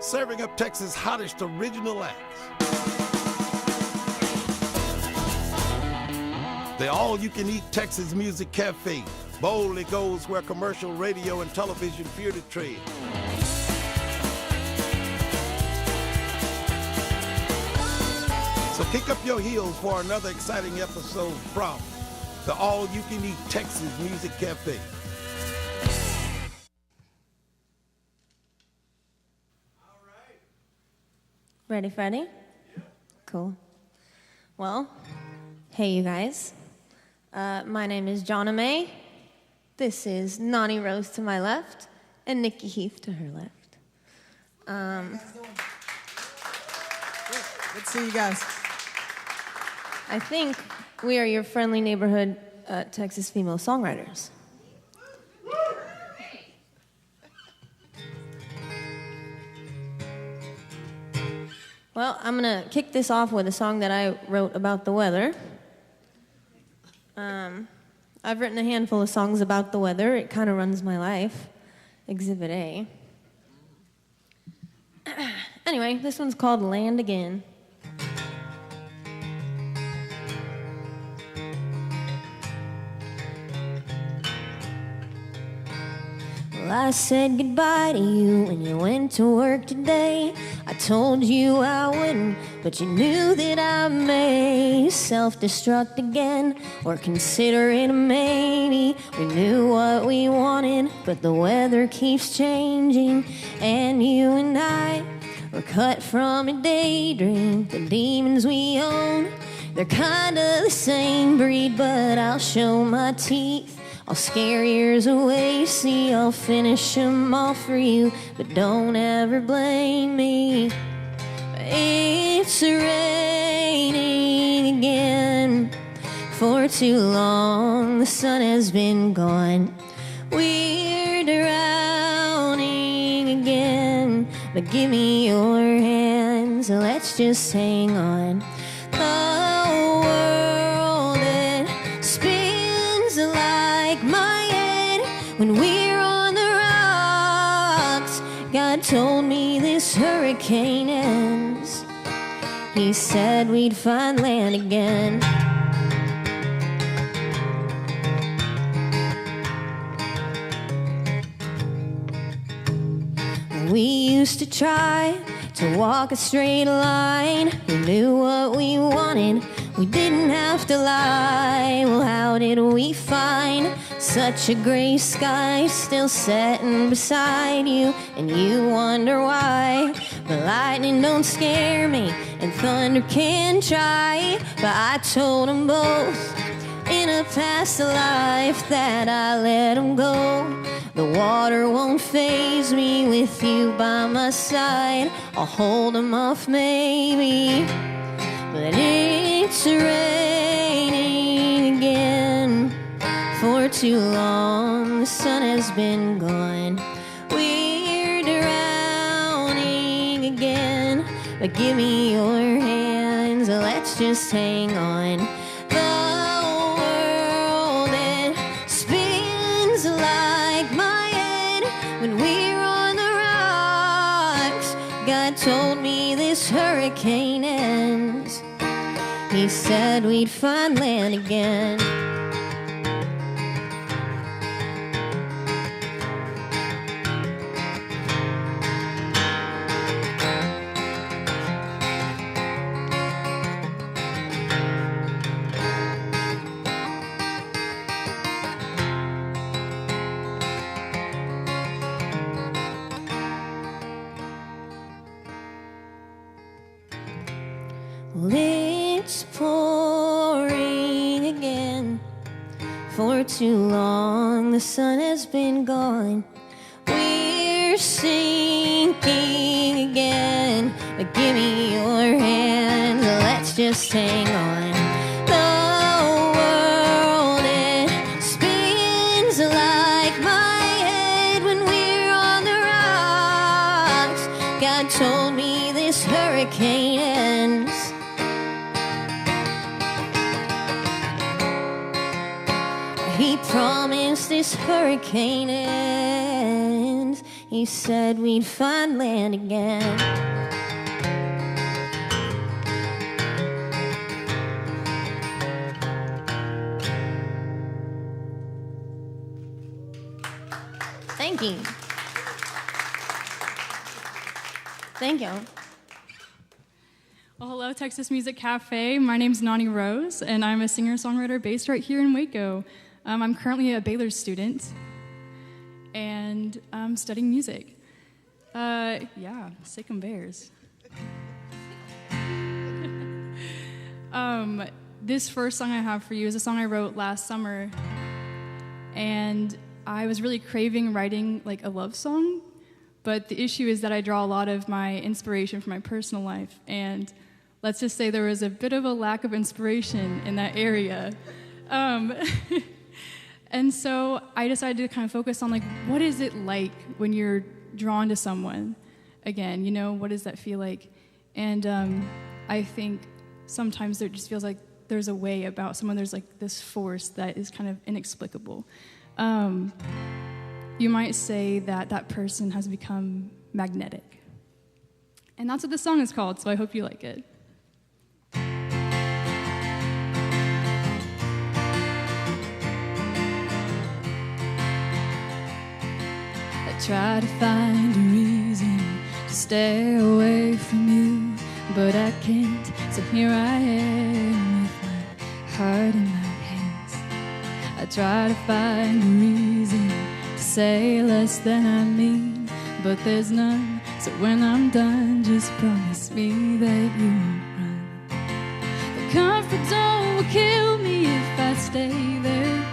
serving up Texas' hottest original acts. The all-you-can-eat Texas Music Cafe boldly goes where commercial radio and television fear to tread. So kick up your heels for another exciting episode from the all-you-can-eat Texas Music Cafe. Ready, Freddie? Yeah. Cool. Well, hey, you guys. My name is Jonna May. This is Nani Rose to my left, and Nikki Heath to her left. Good to see you guys. I think we are your friendly neighborhood Texas female songwriters. Well, I'm going to kick this off with a song that I wrote about the weather. I've written a handful of songs about the weather. It kind of runs my life. Exhibit A. Anyway, this one's called Land Again. Well, I said goodbye to you when you went to work today. I told you I wouldn't, but you knew that I may self-destruct again, or consider it a maybe. We knew what we wanted, but the weather keeps changing, and you and I were cut from a daydream. The demons we own, they're kinda the same breed, but I'll show my teeth. I'll scare years away, see, I'll finish them all for you, but don't ever blame me. It's raining again. For too long, the sun has been gone. We're drowning again, but give me your hands, let's just hang on. The world, it spins like my head when we're on the rocks. God told me this hurricane ends. He said we'd find land again. We used to try to walk a straight line. We knew what we wanted, we didn't have to lie. Well, how did we find such a gray sky still setting beside you? And you wonder why. But lightning don't scare me, and thunder can try. But I told them both in a past life that I let them go. The water won't faze me with you by my side. I'll hold them off maybe, but it's raining again. For too long, the sun has been gone. We're drowning again, but give me your hands, let's just hang on. The world, it spins like my head when we're on the rocks. God told me this hurricane ends. He said we'd find land again. It's pouring again. For too long, the sun has been gone. We're sinking again, but give me your hand, let's just hang on. The world, it spins like my head when we're on the rocks. God told me this hurricane ends. He promised this hurricane ends. He said we'd find land again. Thank you. Thank you. Well, hello, Texasmusiccafe. My name's Nani Rose, and I'm a singer-songwriter based right here in Waco. I'm currently a Baylor student, and I'm studying music. Yeah, sick 'em bears. This first song I have for you is a song I wrote last summer, and I was really craving writing like a love song, but the issue is that I draw a lot of my inspiration from my personal life, and let's just say there was a bit of a lack of inspiration in that area. And so I decided to kind of focus on like, what is it like when you're drawn to someone? Again, you know, what does that feel like? And I think sometimes there just feels like there's a way about someone, there's like this force that is kind of inexplicable. You might say that that person has become magnetic. And that's what this song is called, so I hope you like it. I try to find a reason to stay away from you, but I can't, so here I am with my heart in my hands. I try to find a reason to say less than I mean, but there's none, so when I'm done, just promise me that you won't run. The comfort zone will kill me if I stay there,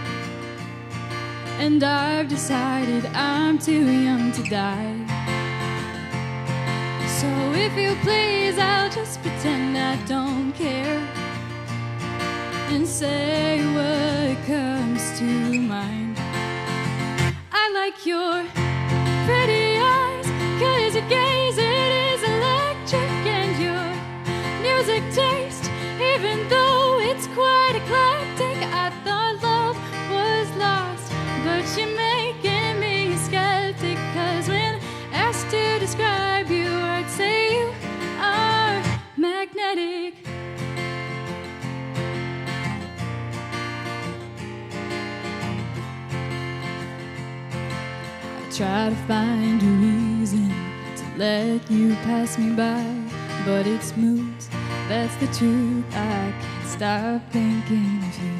and I've decided I'm too young to die. So if you please, I'll just pretend I don't care and say what comes to mind. I like your pretty eyes, 'cause your gaze, it is electric, and your music taste, even though it's quite eclectic. I thought love was lost, but you're making me skeptic, 'cause when asked to describe you, I'd say you are magnetic. I try to find a reason to let you pass me by, but it's moot, that's the truth. I can't stop thinking of you.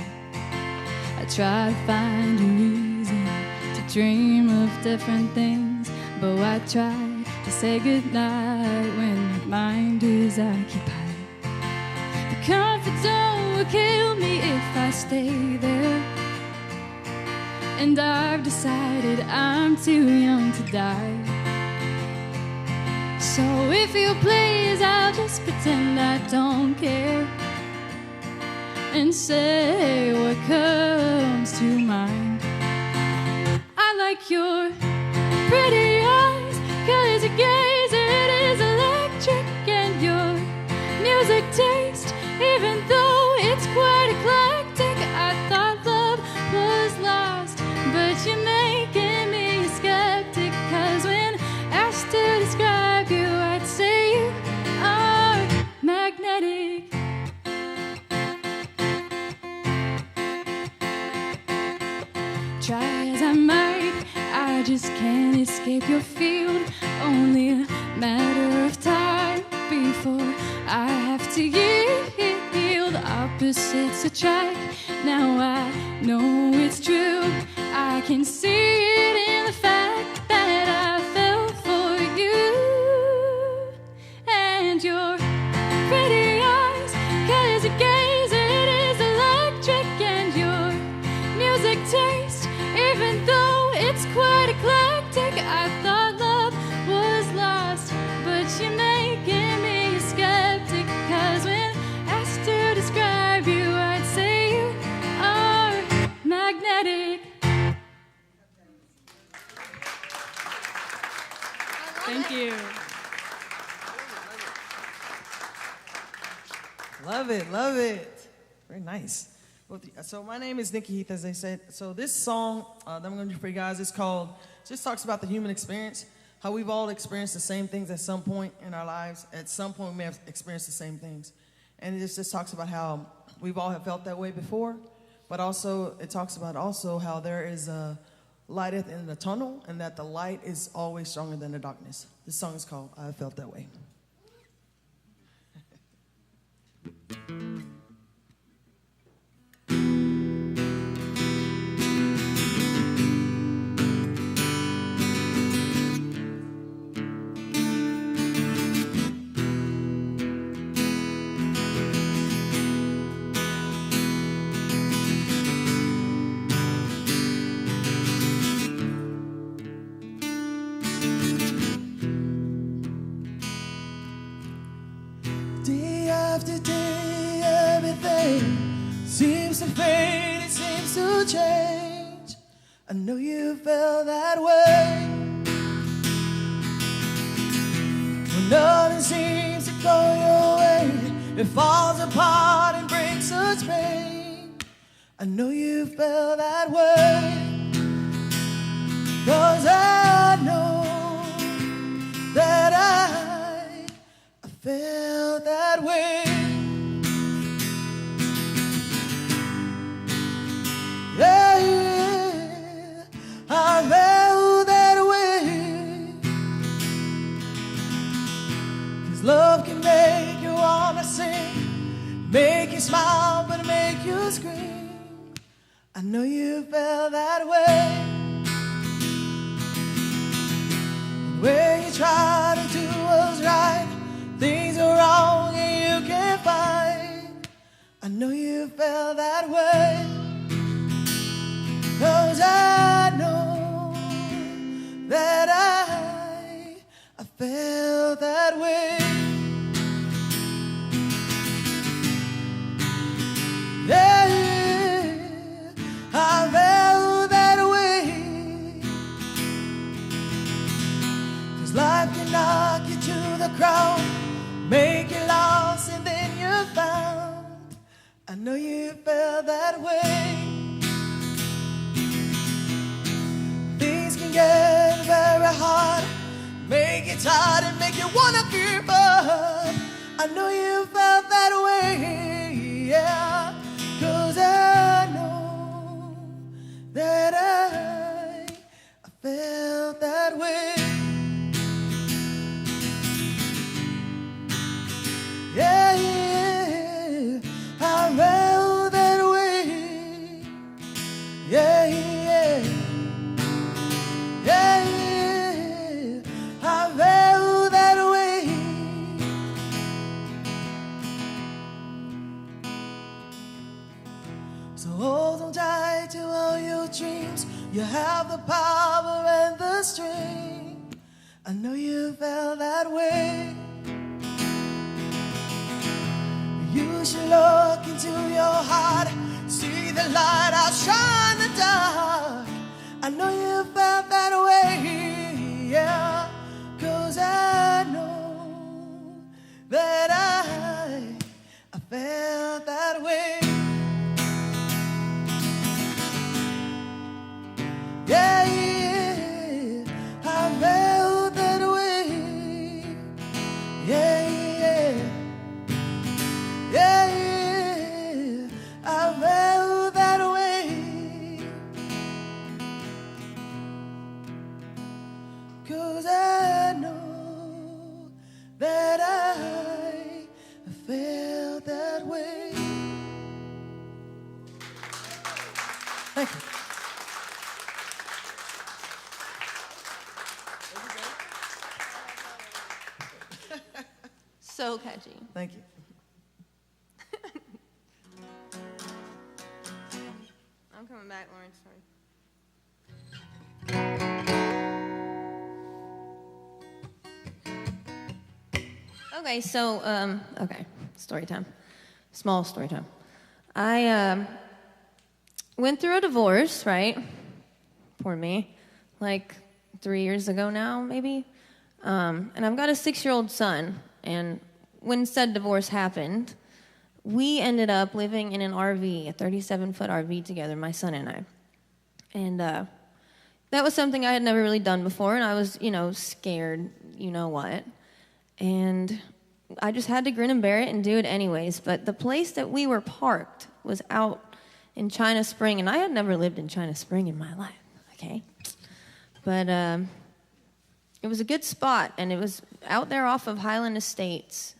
I try to find a reason to dream of different things, but I try to say goodnight when my mind is occupied. The comfort zone will kill me if I stay there, and I've decided I'm too young to die. So if you please, I'll just pretend I don't care and say what comes to mind. I like your pretty eyes, 'cause your gaze, it is electric, and your music taste, even though it's quite eclectic. I thought love was lost, but you're making me skeptic, 'cause when asked to describe you, I'd say you are magnetic. Try as I might, I just can't escape your field. Only a matter of time before I have to yield. Opposites attract, now I know it's true. I can see it in the fact that I fell for you. And your pretty eyes, 'cause your gaze, it is electric, and your music taste, even though it's quite eclectic. I thought love was lost, but you're making me skeptic, 'cause when asked to describe you, I'd say you are magnetic. Thank you. Love it, love it. Very nice. So my name is Nikki Heath, as they said. So this song that I'm going to do for you guys is called, just talks about the human experience. how we've all experienced the same things at some point in our lives. At some point, we may have experienced the same things. And it just talks about how we've all have felt that way before, but also it talks about also how there is a light at the end of the tunnel, and that the light is always stronger than the darkness. This song is called I Felt That Way. Day after day, everything seems to fade, it seems to change. I know you felt that way. When nothing seems to go your way, it falls apart and brings such pain. I know you felt that way. 'Cause I know that I felt that way. Yeah, yeah, I felt that way. 'Cause love can make you wanna sing, make you smile, but make you scream. I know you felt that way. And where you try to do what's right, things are wrong and you can't fight. I know you felt that way. 'Cause I know that I felt that way. Yeah, I felt that way. 'Cause life can knock you to the ground, make you lost and then you're found. I know you felt that way. Things can get very hard, make it hard and make you wanna give up. I know you felt that way, yeah. 'Cause I know that I felt that way. Yeah, yeah, I felt that way. Yeah, yeah, yeah, yeah, I felt that way. So hold on tight to all your dreams. You have the power and the strength. I know you felt that way. You should look into your heart, see the light outshine the dark. I know you felt that way, yeah. 'Cause I know that I felt that way. Yeah, yeah, I felt that way. Yeah, yeah. Yeah, yeah, I felt that way. 'Cause I know that I felt that way. Thank you. So catchy. Thank you. I'm coming back, Lauren. Sorry. Okay, so, okay, story time. Small story time. I went through a divorce, right? Poor me. Like 3 years ago now, maybe. And I've got a 6-year-old son. And when said divorce happened, we ended up living in an RV, a 37-foot RV together, my son and I. And that was something I had never really done before, and I was, scared, what. And I just had to grin and bear it and do it anyways. But the place that we were parked was out in China Spring, and I had never lived in China Spring in my life, okay? But it was a good spot, and it was out there off of Highland Estates.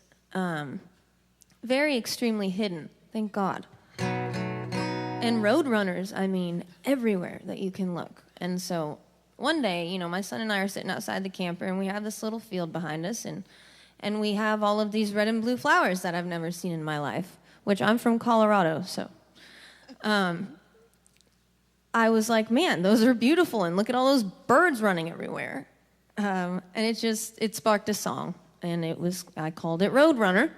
Very extremely hidden, thank God. And roadrunners, everywhere that you can look. And so one day, my son and I are sitting outside the camper, and we have this little field behind us, and we have all of these red and blue flowers that I've never seen in my life, which I'm from Colorado, so. I was like, man, those are beautiful, and look at all those birds running everywhere. And it sparked a song, and I called it Roadrunner.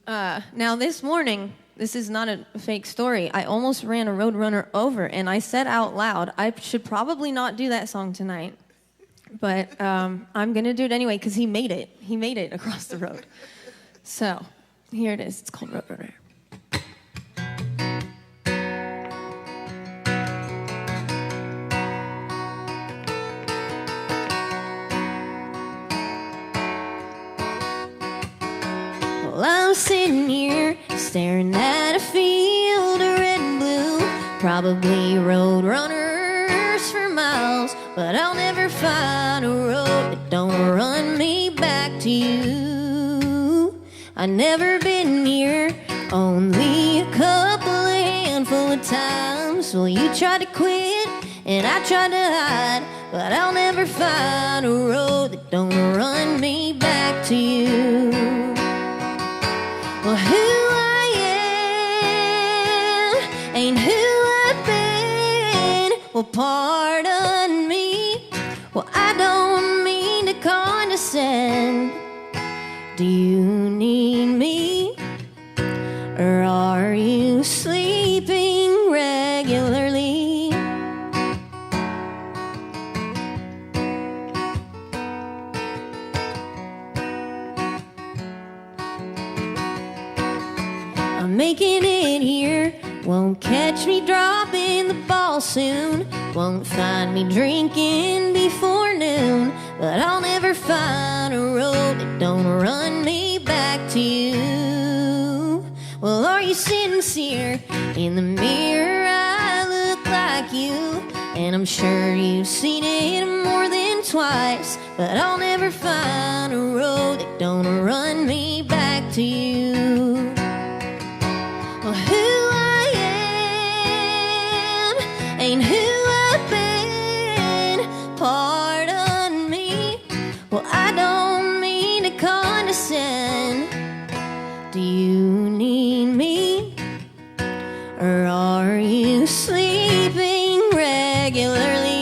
Now this morning, this is not a fake story, I almost ran a roadrunner over, and I said out loud, I should probably not do that song tonight, but I'm going to do it anyway, because he made it. He made it across the road. So, here it is. It's called Roadrunner. I'm sitting here staring at a field of red and blue, probably road runners for miles, but I'll never find a road that don't run me back to you. I've never been here, only a handful of times. Well, you tried to quit and I tried to hide, but I'll never find a road that don't run me back to you. Well, who I am ain't who I've been. Well, pardon me. Well, I don't mean to condescend. Do you need me? Or are you sleeping regularly? I'm making it here, won't catch me dropping the ball soon, won't find me drinking before noon, but I'll never find a road that don't run me back to you. Well, are you sincere? In the mirror I look like you, and I'm sure you've seen it more than twice, but I'll never find a road that don't run me back to you. Well, who I am ain't who I've been. Pardon me. Well, I don't mean to condescend. Do you need me? Or are you sleeping regularly?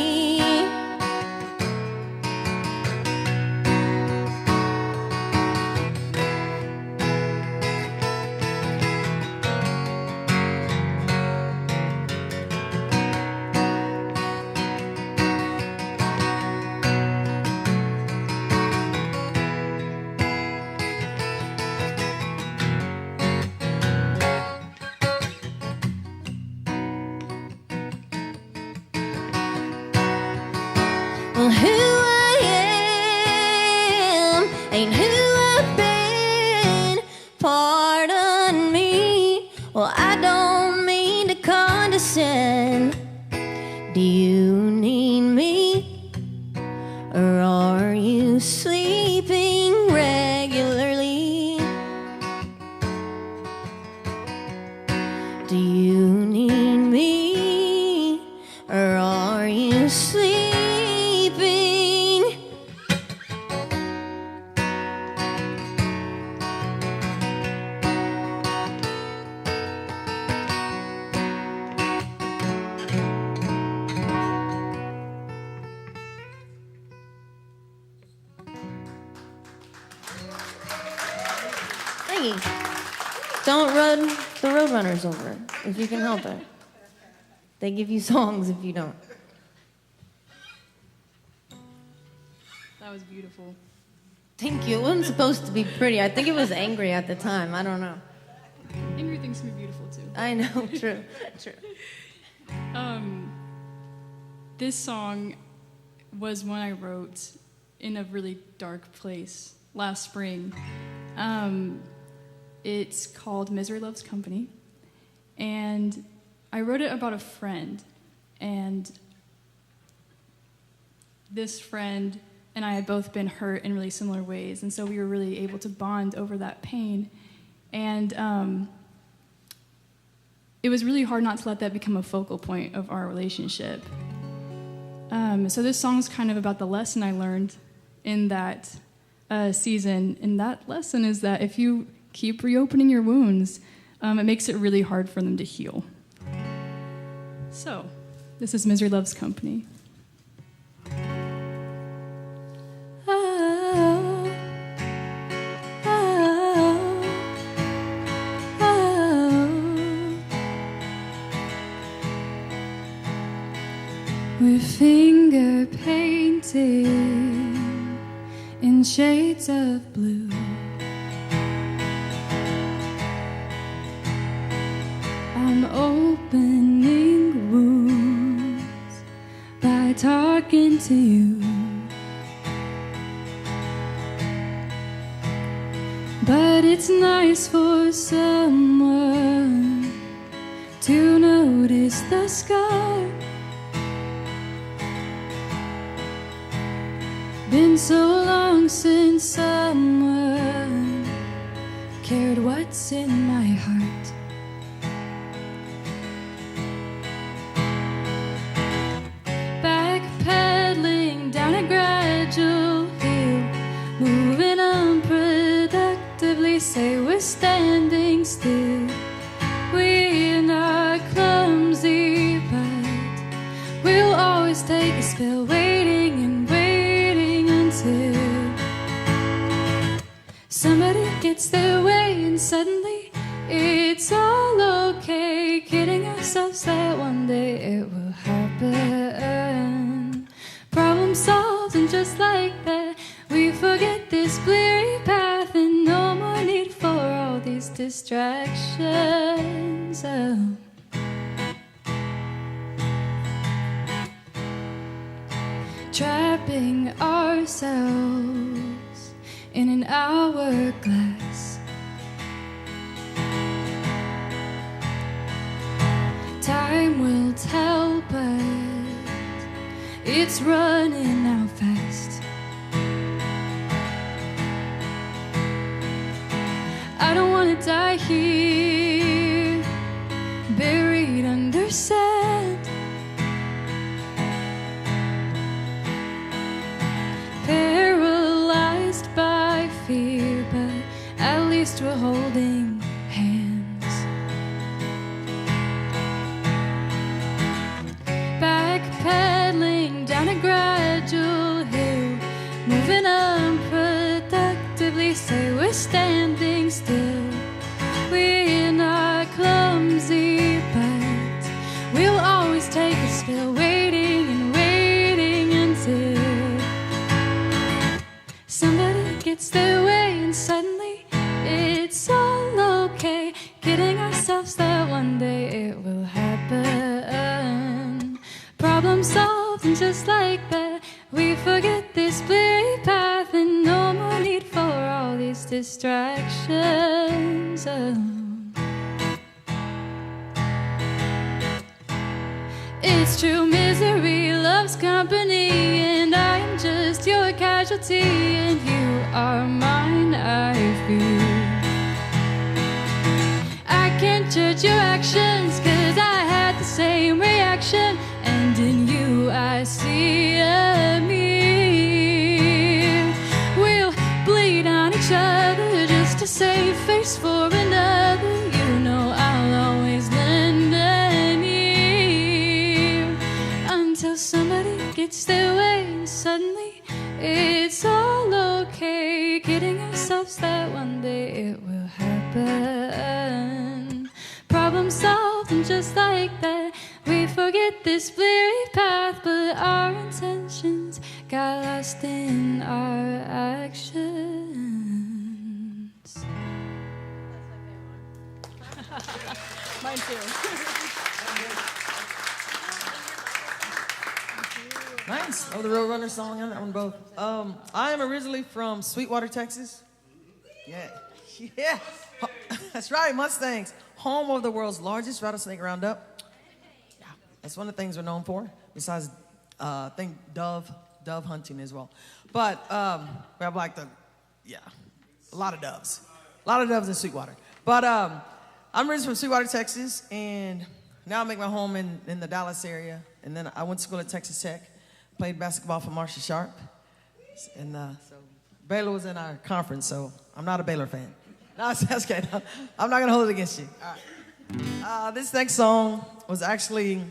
Well, who I am ain't who I've been. Pardon me. Well, I don't mean to condescend. Do you need me? Or are you sleeping regularly? Do you need me? Or are you sleeping? Thank you. Don't run the roadrunners over if you can help it. They give you songs if you don't. That was beautiful. Thank you. It wasn't supposed to be pretty. I think it was angry at the time. I don't know. Angry things can be beautiful too. I know. True. True. This song was one I wrote in a really dark place last spring. It's called Misery Loves Company, and I wrote it about a friend, and this friend and I had both been hurt in really similar ways, and so we were really able to bond over that pain, and it was really hard not to let that become a focal point of our relationship. So this song's kind of about the lesson I learned in that season, and that lesson is that if you keep reopening your wounds, it makes it really hard for them to heal. So, this is Misery Loves Company. We're finger painting in shades of blue. I'm opening wounds by talking to you. But it's nice for someone to notice the scar. Been so long since someone cared what's in my heart. Backpedaling down a gradual hill, moving unproductively, say we're standing still. We're not clumsy, but we'll always take a spill, waiting and waiting until somebody gets their way, and suddenly it's all okay, kidding ourselves that one day it will happen. Problem solved, and just like that we forget this bleary path, and no more need for all these distractions. Oh. Trapping ourselves in an hourglass. Time will tell, but it's running out fast. I don't want to die here, buried under sand. Paralyzed by fear, but at least we're holding hands. Backpedaling down a gradual hill, moving unproductively, say we're standing still. We're not clumsy, but we'll always take a spill, waiting and waiting until somebody gets their way, and suddenly it's all okay, kidding ourselves that one day it will happen. Problem solved, and just like that we forget this bleary path, and no more need for all these distractions. Oh. It's true, misery loves company, and I am just your casualty, and you are mine, I feel. I can't judge your actions, 'cause I had the same reaction, and in you I see a mirror. We'll bleed on each other just to save face for another. You know I'll always lend an ear until somebody gets their way, and suddenly it's all okay, kidding ourselves that one day it will happen. Problem solved, and just like that we forget this bleary path, but our intentions got lost in our actions. Mine too. Nice. Oh, the Roadrunner song and that one both. I am originally from Sweetwater, Texas. Yeah. Yeah. That's right, Mustangs. Home of the world's largest rattlesnake roundup. Yeah. That's one of the things we're known for. Besides, I think dove hunting as well. But we have like a lot of doves. A lot of doves in Sweetwater. But I'm originally from Sweetwater, Texas, and now I make my home in the Dallas area. And then I went to school at Texas Tech. Played basketball for Marcia Sharp. And so Baylor was in our conference, so I'm not a Baylor fan. No, that's okay. No, I'm not going to hold it against you. All right. This next song was actually,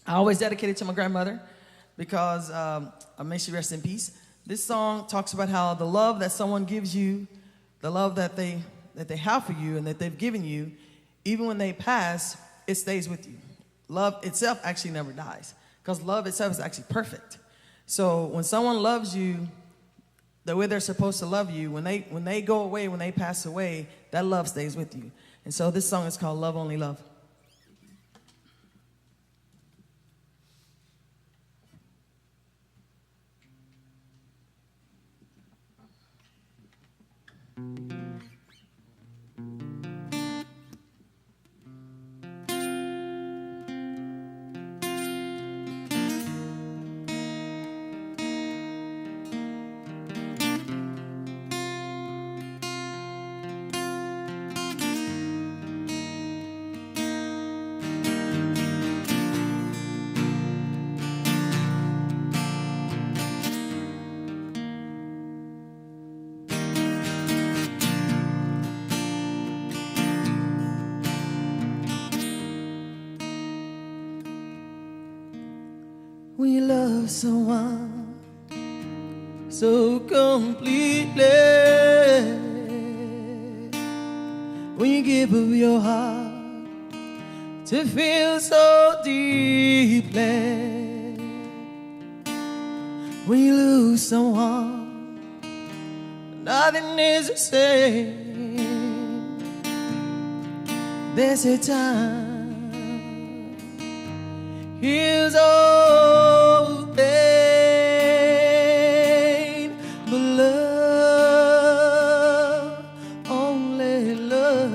I always dedicated to my grandmother because may she rest in peace. This song talks about how the love that someone gives you, the love that they have for you and that they've given you, even when they pass, it stays with you. Love itself actually never dies because love itself is actually perfect. So when someone loves you the way they're supposed to love you, when they go away, when they pass away, that love stays with you. And so this song is called Love Only Love. We love someone so completely. When you give up your heart to feel so deeply. When you lose someone, nothing is the same. There's a time heals all pain, but love, only love,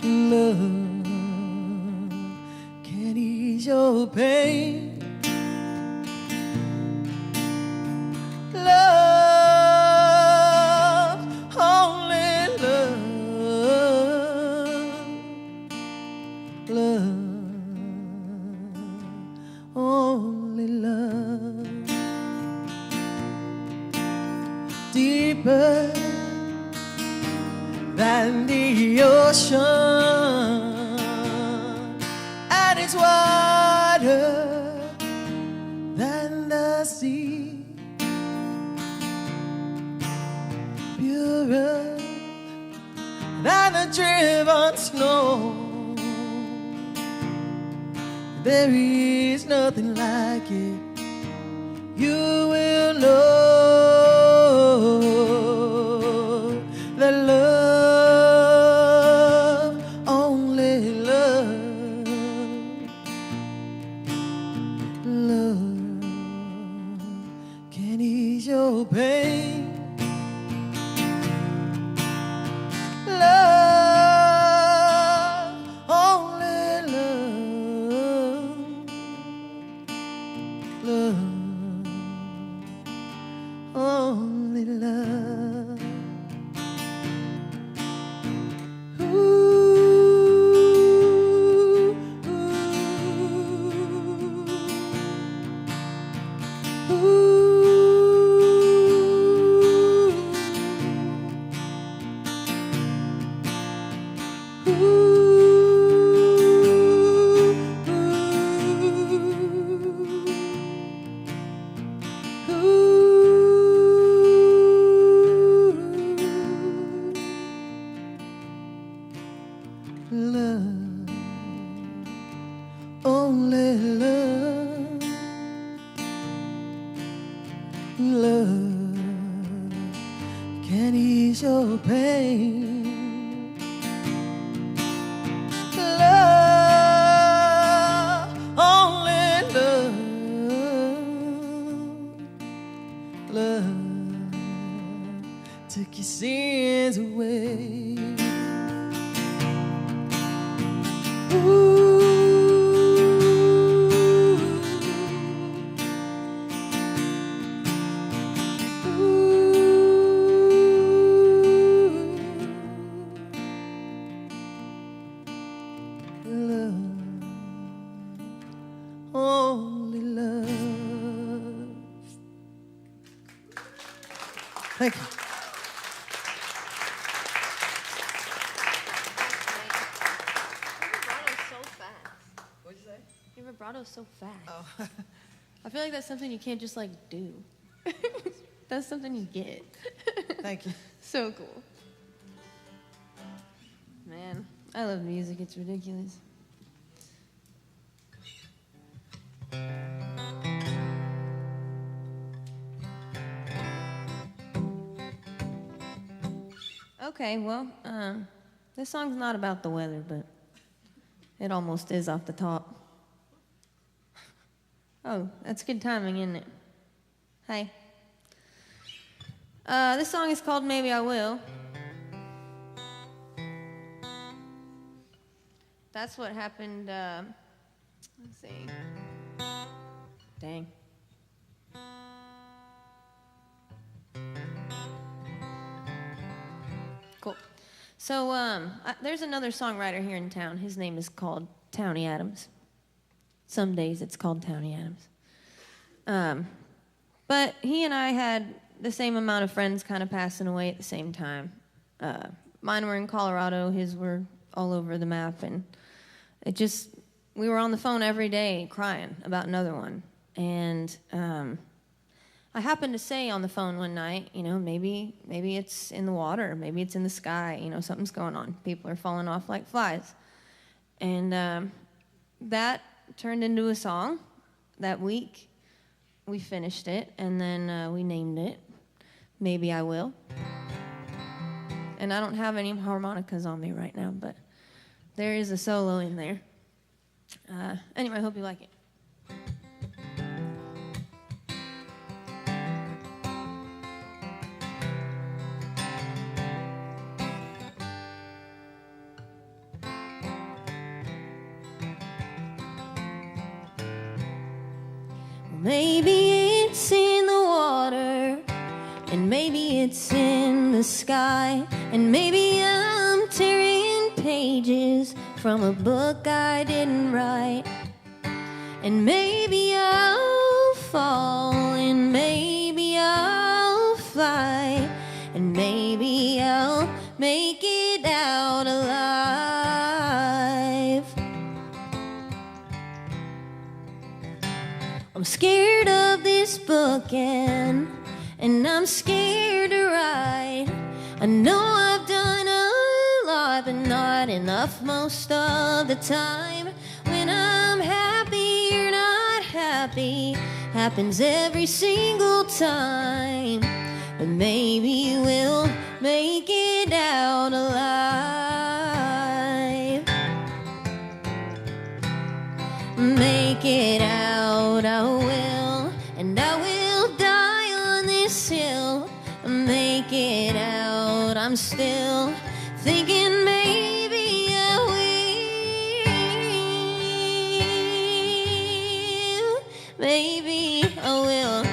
love can ease your pain. Love, only love, love, only love. Deeper than the ocean, and it's wider than the sea, purer than the driven snow. There is nothing like it. You will know that love, only love, love can ease your pain. Love, only love, love, only love. Ooh, ooh, love, only love, love can ease your pain. Love, years away. Ooh. Thank you. Your vibrato's so fast. Oh. I feel like that's something you can't just like do. That's something you get. Thank you. So cool. Man, I love music. It's ridiculous. Okay, well, this song's not about the weather, but it almost is off the top. Oh, that's good timing, isn't it? Hey. This song is called Maybe I Will. That's what happened, let's see. Dang. Cool. So, there's another songwriter here in town. His name is called Townie Adams. Some days it's called Townie Adams. But he and I had the same amount of friends kind of passing away at the same time. Mine were in Colorado, his were all over the map, and we were on the phone every day crying about another one. And I happened to say on the phone one night, maybe it's in the water, maybe it's in the sky, something's going on. People are falling off like flies. And that turned into a song. That week, we finished it, and then we named it Maybe I Will. And I don't have any harmonicas on me right now, but there is a solo in there. Anyway, I hope you like it. Maybe it's in the water, and maybe it's in the sky, and maybe I'm tearing pages from a book I didn't write, and maybe I'll fall, and maybe I'll fly, and maybe I'll make it out alive. I'm scared of this book and I'm scared to write. I know I've done a lot, but not enough most of the time. When I'm happy, you're not happy. Happens every single time. But maybe we'll make it out alive. Make it out, I will, and I will die on this hill. Make it out, I'm still thinking maybe I will. Maybe I will.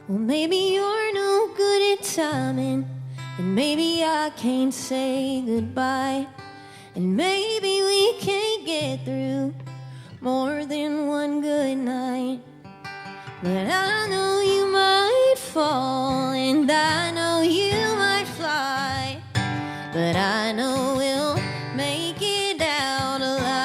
Well, maybe you're no good at timing, and maybe I can't say goodbye, and maybe we can't get through more than one good night. But I know you might fall, and I know you might fly, but I know we'll make it out alive.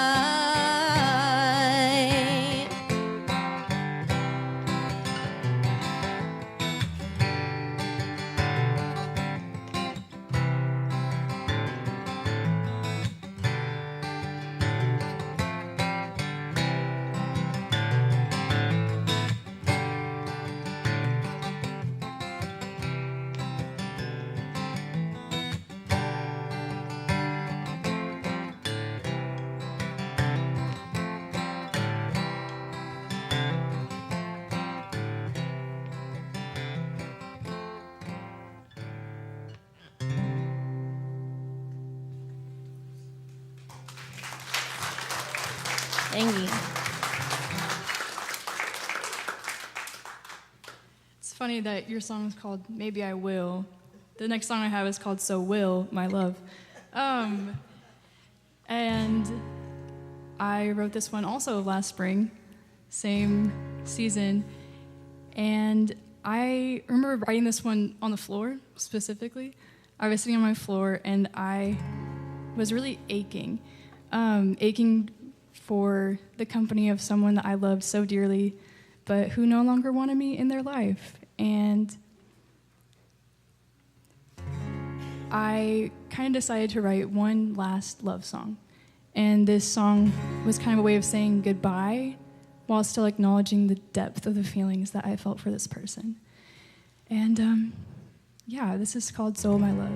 Thank you. It's funny that your song is called Maybe I Will. The next song I have is called So Will, My Love. And I wrote this one also last spring, same season. And I remember writing this one on the floor, specifically. I was sitting on my floor, and I was really aching for the company of someone that I loved so dearly, but who no longer wanted me in their life. And I kind of decided to write one last love song. And this song was kind of a way of saying goodbye while still acknowledging the depth of the feelings that I felt for this person. And yeah, this is called So My Love.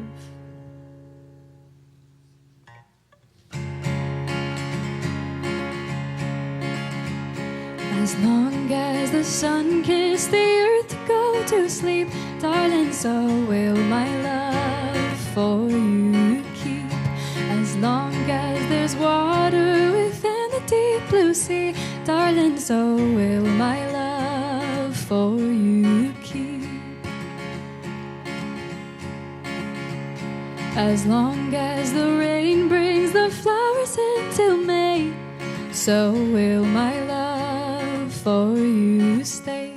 As long as the sun kissed the earth to go to sleep, darling, so will my love for you keep. As long as there's water within the deep blue sea, darling, so will my love for you keep. As long as the rain brings the flowers into May, so will my love for you stay.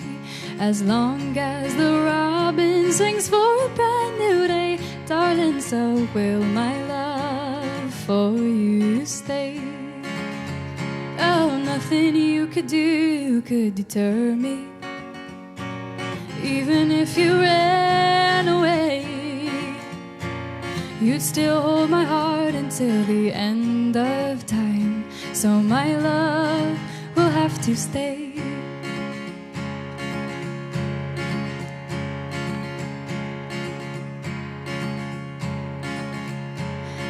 As long as the robin sings for a brand new day, darling, so will my love for you stay. Oh, nothing you could do could deter me, even if you ran away. You'd still hold my heart until the end of time. So my love will have to stay.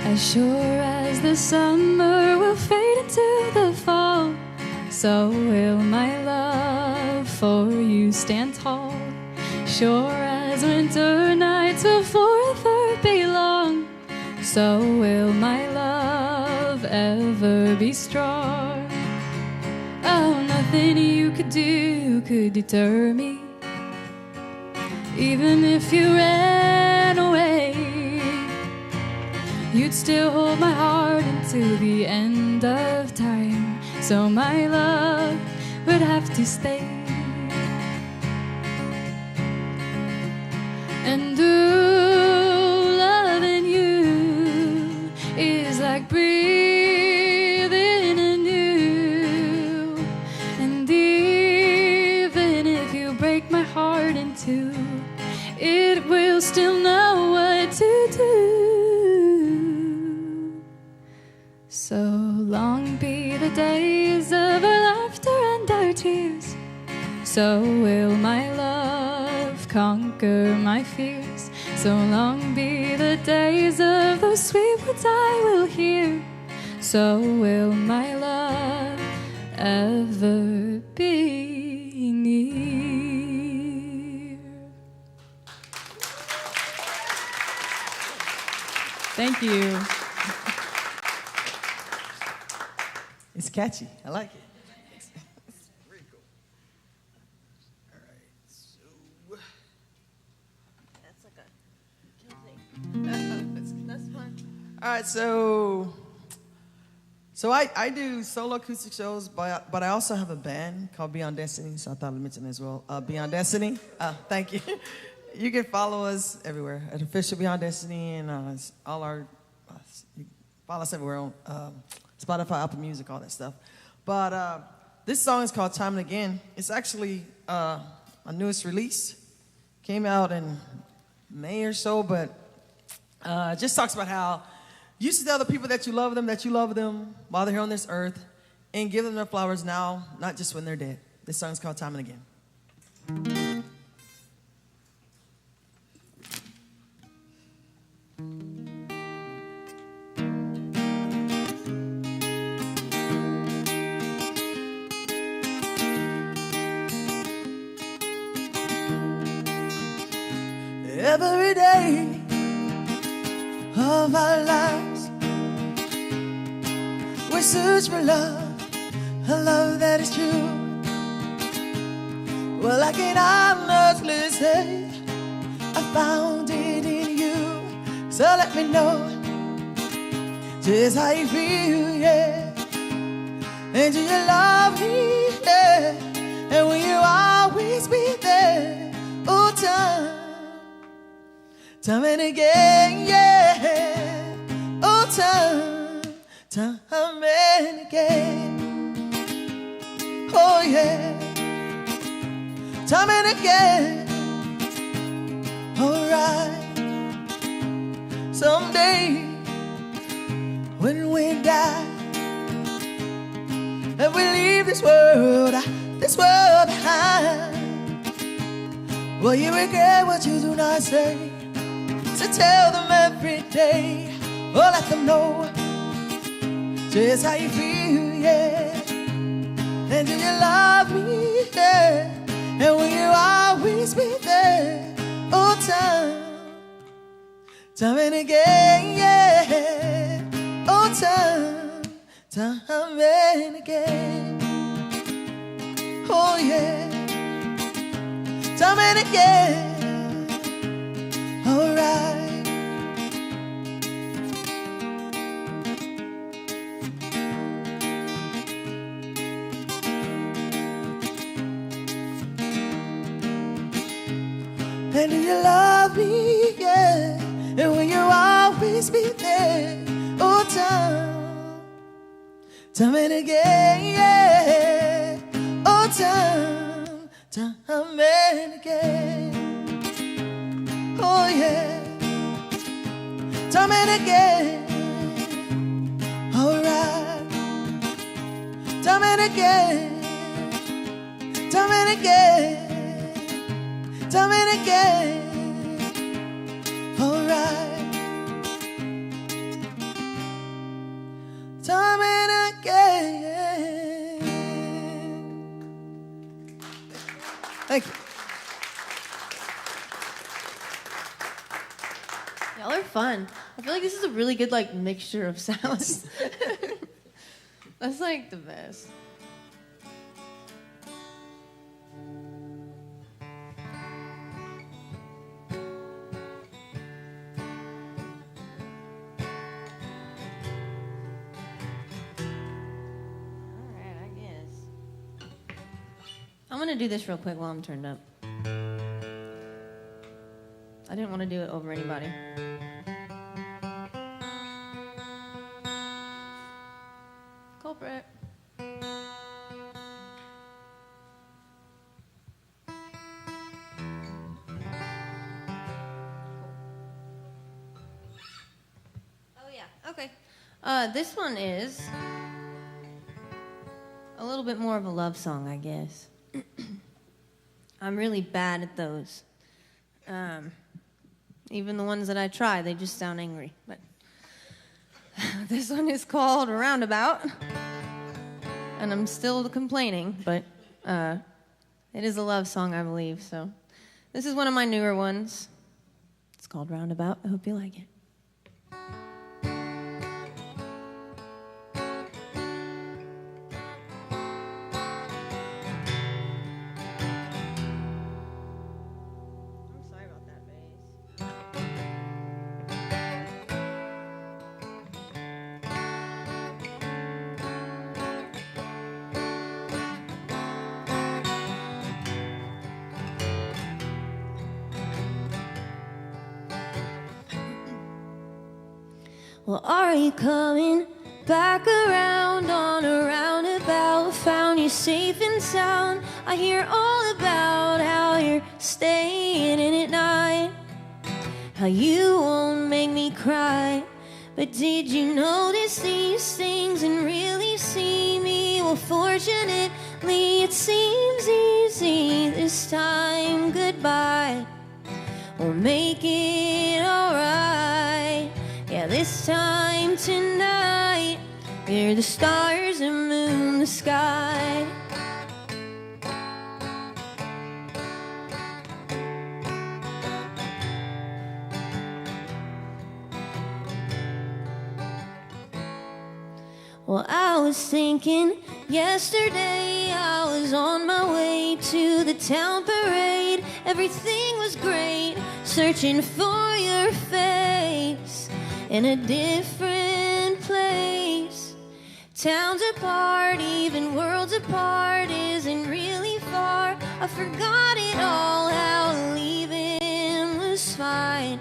As sure as the summer will fade into the fall, so will my love for you stand tall. Sure as winter nights will forever be long, so will my love ever be strong. Oh, nothing you could do could deter me, even if you ran away. You'd still hold my heart until the end of time. So my love would have to stay. And ooh, loving you is like breathing anew. And even if you break my heart in two, it will still know what to do. So long be the days of our laughter and our tears, so will my love conquer my fears. So long be the days of those sweet words I will hear, so will my love ever be near. Thank you. It's catchy. I like it. Very cool. All right, so That's like a kill thing. That's fun. All right, so I do solo acoustic shows, but I also have a band called Beyond Destiny, so I thought I'd mention as well. Beyond Destiny, thank you. You can follow us everywhere at Official Beyond Destiny, and all our, you can follow us everywhere on Spotify, Apple Music, all that stuff. But this song is called Time and Again. It's actually my newest release. Came out in May or so, but it just talks about how you should tell the people that you love them while they're here on this earth, and give them their flowers now, not just when they're dead. This song is called Time and Again. Every day of our lives, we search for love a love that is true. Well, I can honestly say I found it in you. So let me know just how you feel, yeah. And do you love me, yeah? And will you always be there? Oh, time and again, yeah. Oh, time and again. Oh, yeah. Time and again. Alright. Someday when we die and we leave this world behind, will you regret what you do not say? So tell them every day, or let them know just how you feel, yeah. And do you love me, yeah? And will you always be there? Oh, time and again, yeah. Oh, time and again. Oh, yeah. Time and again. All right. And do you love me, yeah? And will you always be there? Oh, time and again, yeah. Oh, time and again. Oh, yeah. Time and again. All right. Time and again. Time and again. Time and again. All right. Time and again. Thank you. Y'all are fun. I feel like this is a really good like mixture of sounds. That's like the best. I'm gonna do this real quick while I'm turned up. I didn't want to do it over anybody. Culprit. Oh yeah, okay. This one is a little bit more of a love song, I guess. I'm really bad at those. Even the ones that I try, they just sound angry. But this one is called Roundabout. And I'm still complaining, but it is a love song, I believe. So this is one of my newer ones. It's called Roundabout. I hope you like it. Well, are you coming back around on a roundabout? Found you safe and sound. I hear all about how you're staying in at night, how you won't make me cry. But did you notice these things and really see me? Well, fortunately, it seems easy this time. Goodbye, we'll make it alright. Yeah, this time tonight, we're the stars and moon, the sky. Well, I was thinking yesterday I was on my way to the town parade. Everything was great, searching for your face in a different place. Towns apart, even worlds apart, isn't really far. I forgot it all, how leaving was fine.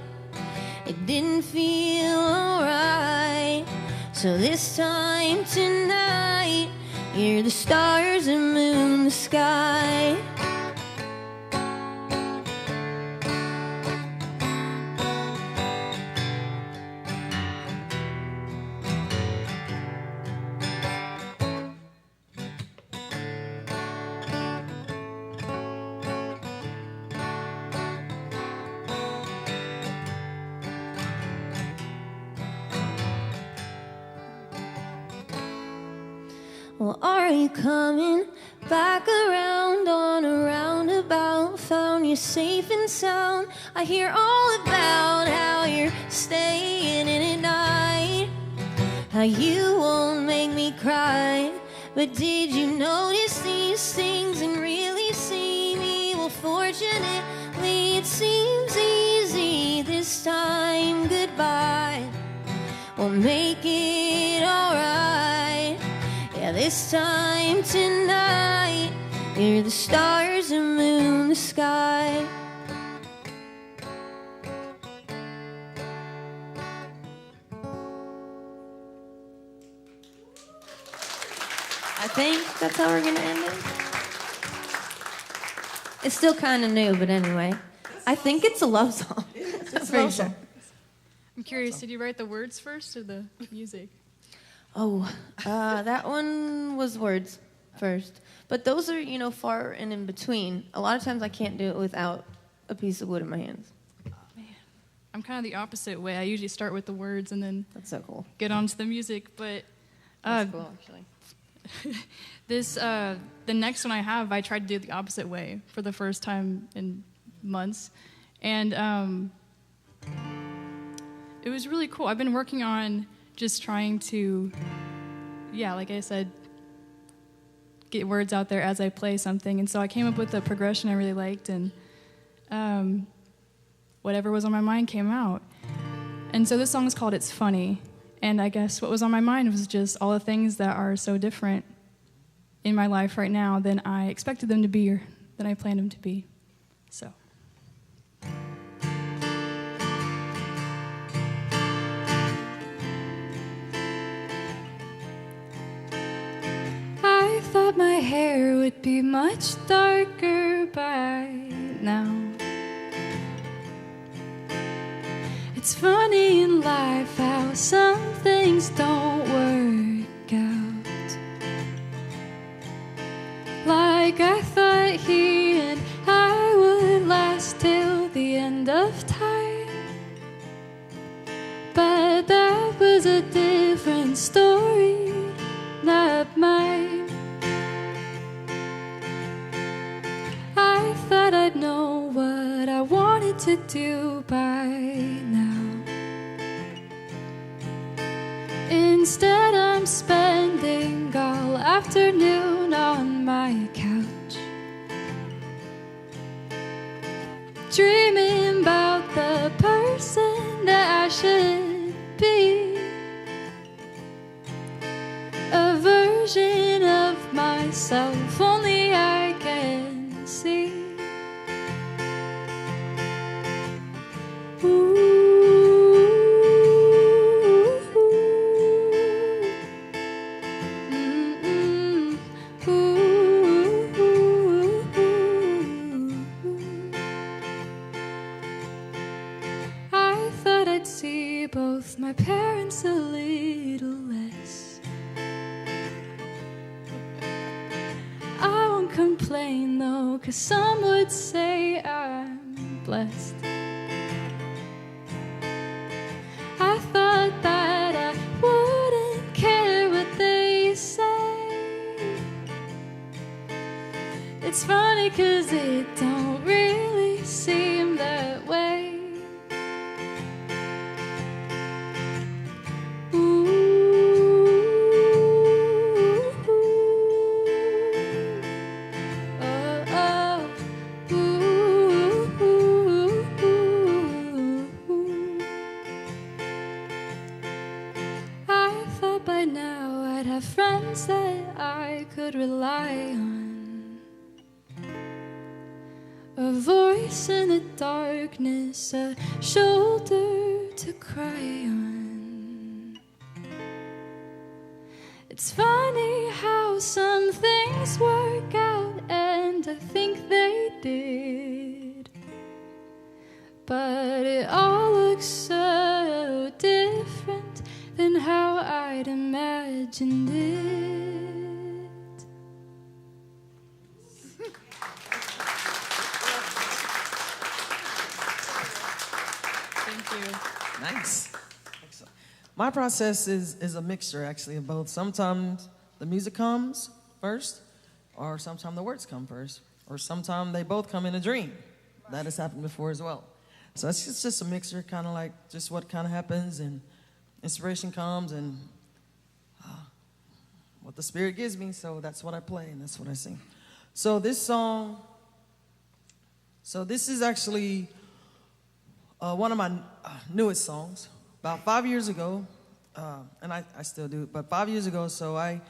It didn't feel alright. So this time tonight, hear the stars and moon, the sky. Well, are you coming back around on a roundabout? Found you safe and sound. I hear all about how you're staying in at night, how you won't make me cry. But did you notice these things and really see me? Well, fortunately, it seems easy this time. Goodbye, we'll make it alright. Yeah, this time tonight, hear the stars and moon, the sky. I think that's how we're gonna end it. It's still kind of new, but anyway. I think it's a love song. It's a love song. I'm curious, did you write the words first or the music? Oh, that one was words first. But those are, far and in between. A lot of times I can't do it without a piece of wood in my hands. Man, I'm kind of the opposite way. I usually start with the words and then That's so cool. get onto the music. But That's cool, actually. the next one I have, I tried to do it the opposite way for the first time in months. And it was really cool. I've been working on just trying to, like I said, get words out there as I play something. And so I came up with a progression I really liked, and whatever was on my mind came out. And so this song is called It's Funny. And I guess what was on my mind was just all the things that are so different in my life right now than I expected them to be or than I planned them to be. So. I thought my hair would be much darker by now. It's funny in life how some things don't work out. Like I thought he and I would last till the end of time, but that was a different story, not mine. I thought I'd know what I wanted to do by now. Instead, I'm spending all afternoon on my couch, dreaming about the person that I should be, a version of myself only I can see. I thought I'd see both my parents a little less. I won't complain though, 'cause some would say I'm blessed. I thought that I wouldn't care what they say. It's funny 'cause it don't really seem that way. Ooh. by now I'd have friends that I could rely on. A voice in the darkness, a shoulder to cry on. It's funny how some things work out, and I think they did. But it all looks so different than how I'd imagined it. Thank you. Nice. Excellent. My process is a mixture, actually, of both. Sometimes the music comes first, or sometimes the words come first, or sometimes they both come in a dream. That has happened before as well. So it's just a mixture, kind of like just what kind of happens, and inspiration comes, and what the Spirit gives me, so that's what I play, and that's what I sing. So this is actually one of my newest songs. About 5 years ago, and I still do it, but 5 years ago, so I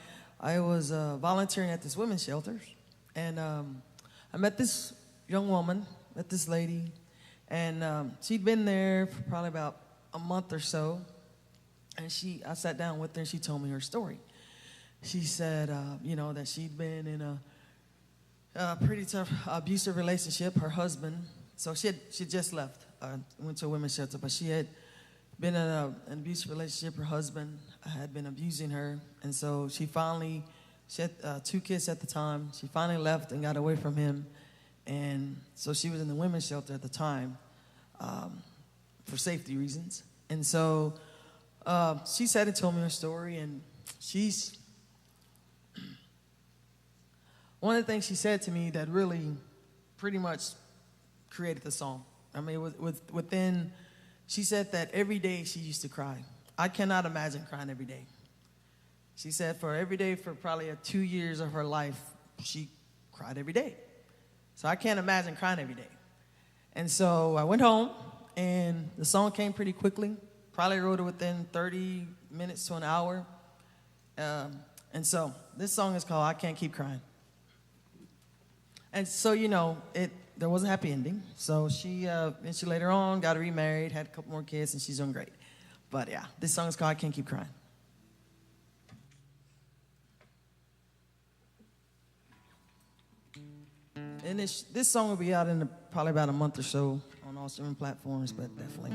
was volunteering at this women's shelter, and I met this young woman, met this lady, and she'd been there for probably about a month or so, and I sat down with her, and she told me her story. She said, that she'd been in a pretty tough abusive relationship. Her husband, so she just left, went to a women's shelter, but she had been in an abusive relationship. Her husband had been abusing her, and so she had 2 kids at the time. She finally left and got away from him, and so she was in the women's shelter at the time for safety reasons. And so she sat and told me her story, and one of the things she said to me that really pretty much created the song. I mean, she said that every day she used to cry. I cannot imagine crying every day. She said for every day for probably 2 years of her life, she cried every day. So I can't imagine crying every day. And so I went home, and the song came pretty quickly. Probably wrote it within 30 minutes to an hour. And so this song is called I Can't Keep Crying. And so, there was a happy ending. So she later on got remarried, had a couple more kids, and she's doing great. But yeah, this song is called I Can't Keep Crying. And this song will be out in probably about a month or so on all streaming platforms, but definitely.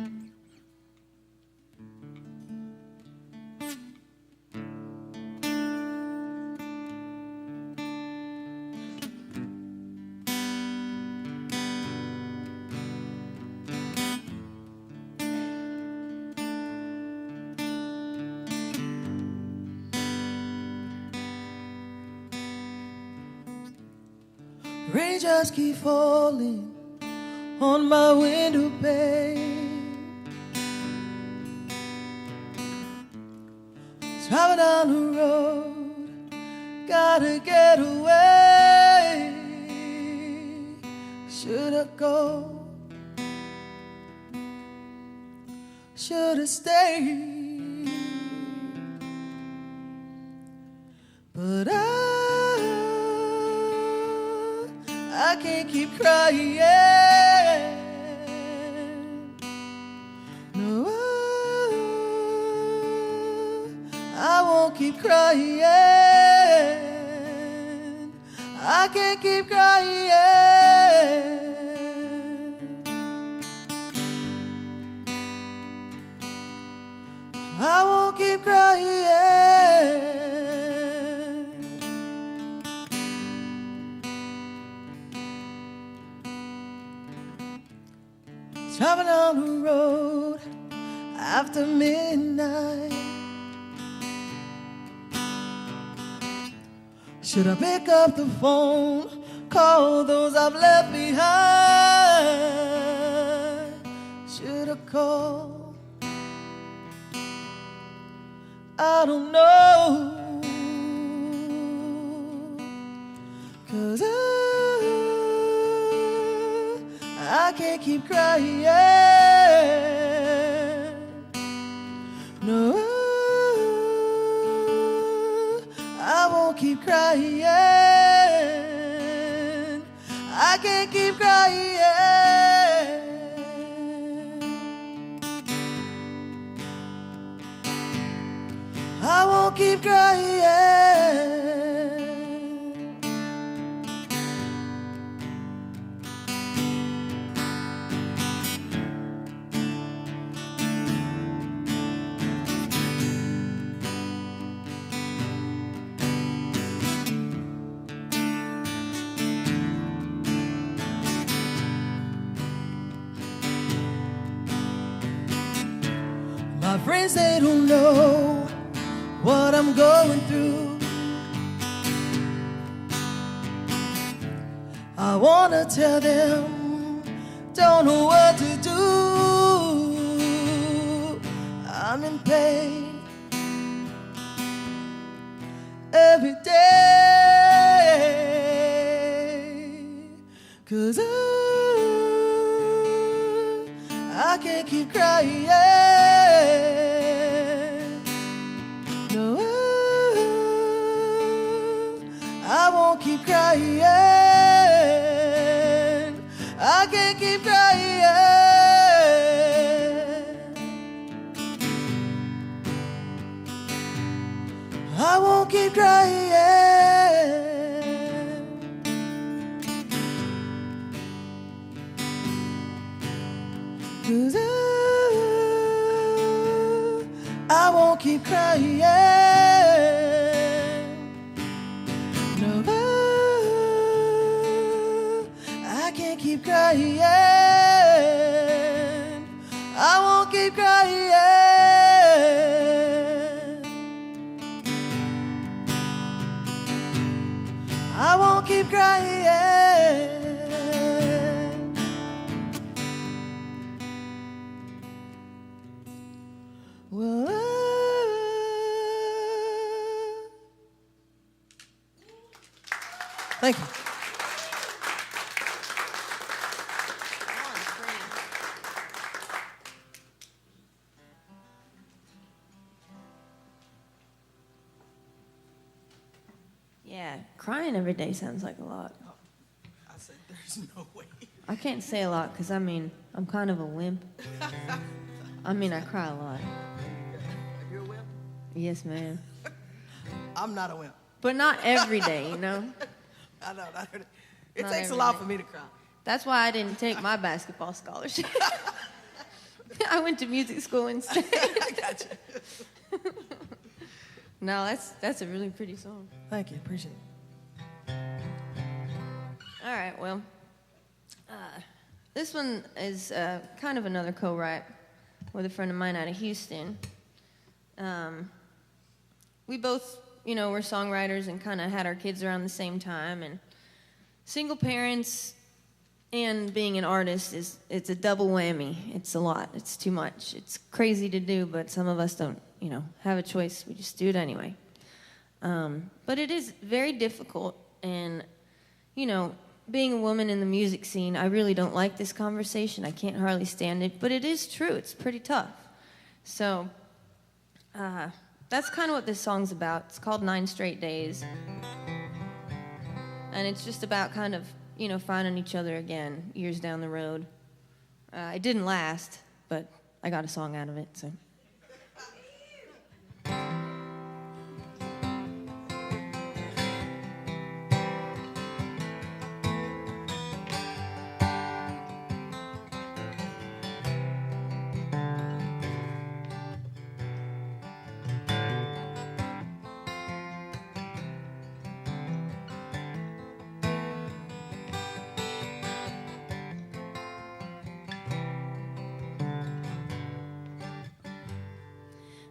Rain just keep falling on my window pane. Driving down the road, gotta get away. Should I go? Should I stay? But I can't keep crying. No, I won't keep crying. I can't keep crying. I won't keep crying. Driving on the road after midnight. Should I pick up the phone, call those I've left behind? Should I call? I don't know, 'cause I can't keep crying. No, won't keep crying. I can't keep crying. I won't keep crying. My friends, they don't know what I'm going through. I wanna tell them, don't know what to do. I'm in pain every day, 'cause I can't keep crying. No, I won't keep crying. I can't keep crying. I won't keep crying. 'Cause I won't keep crying. No, I can't keep crying. I won't keep crying. I won't keep crying. Well, thank you. Yeah, crying every day sounds like a lot. I said, there's no way. I can't say a lot because, I mean, I'm kind of a wimp. I mean, I cry a lot. You're a wimp? Yes, ma'am. I'm not a wimp. But not every day, you know? I know. It Not takes a every lot day. for me to cry. That's why I didn't take my basketball scholarship. I went to music school instead. I got you. No, that's a really pretty song. Thank you. Appreciate it. All right, well, this one is kind of another co-write with a friend of mine out of Houston. We both, were songwriters and kind of had our kids around the same time. And single parents and being an artist it's a double whammy. It's a lot. It's too much. It's crazy to do, but some of us don't, have a choice. We just do it anyway. But it is very difficult. And, being a woman in the music scene, I really don't like this conversation. I can't hardly stand it. But it is true. It's pretty tough. So that's kind of what this song's about. It's called 9 Straight Days. And it's just about kind of, finding each other again years down the road. It didn't last, but I got a song out of it, so.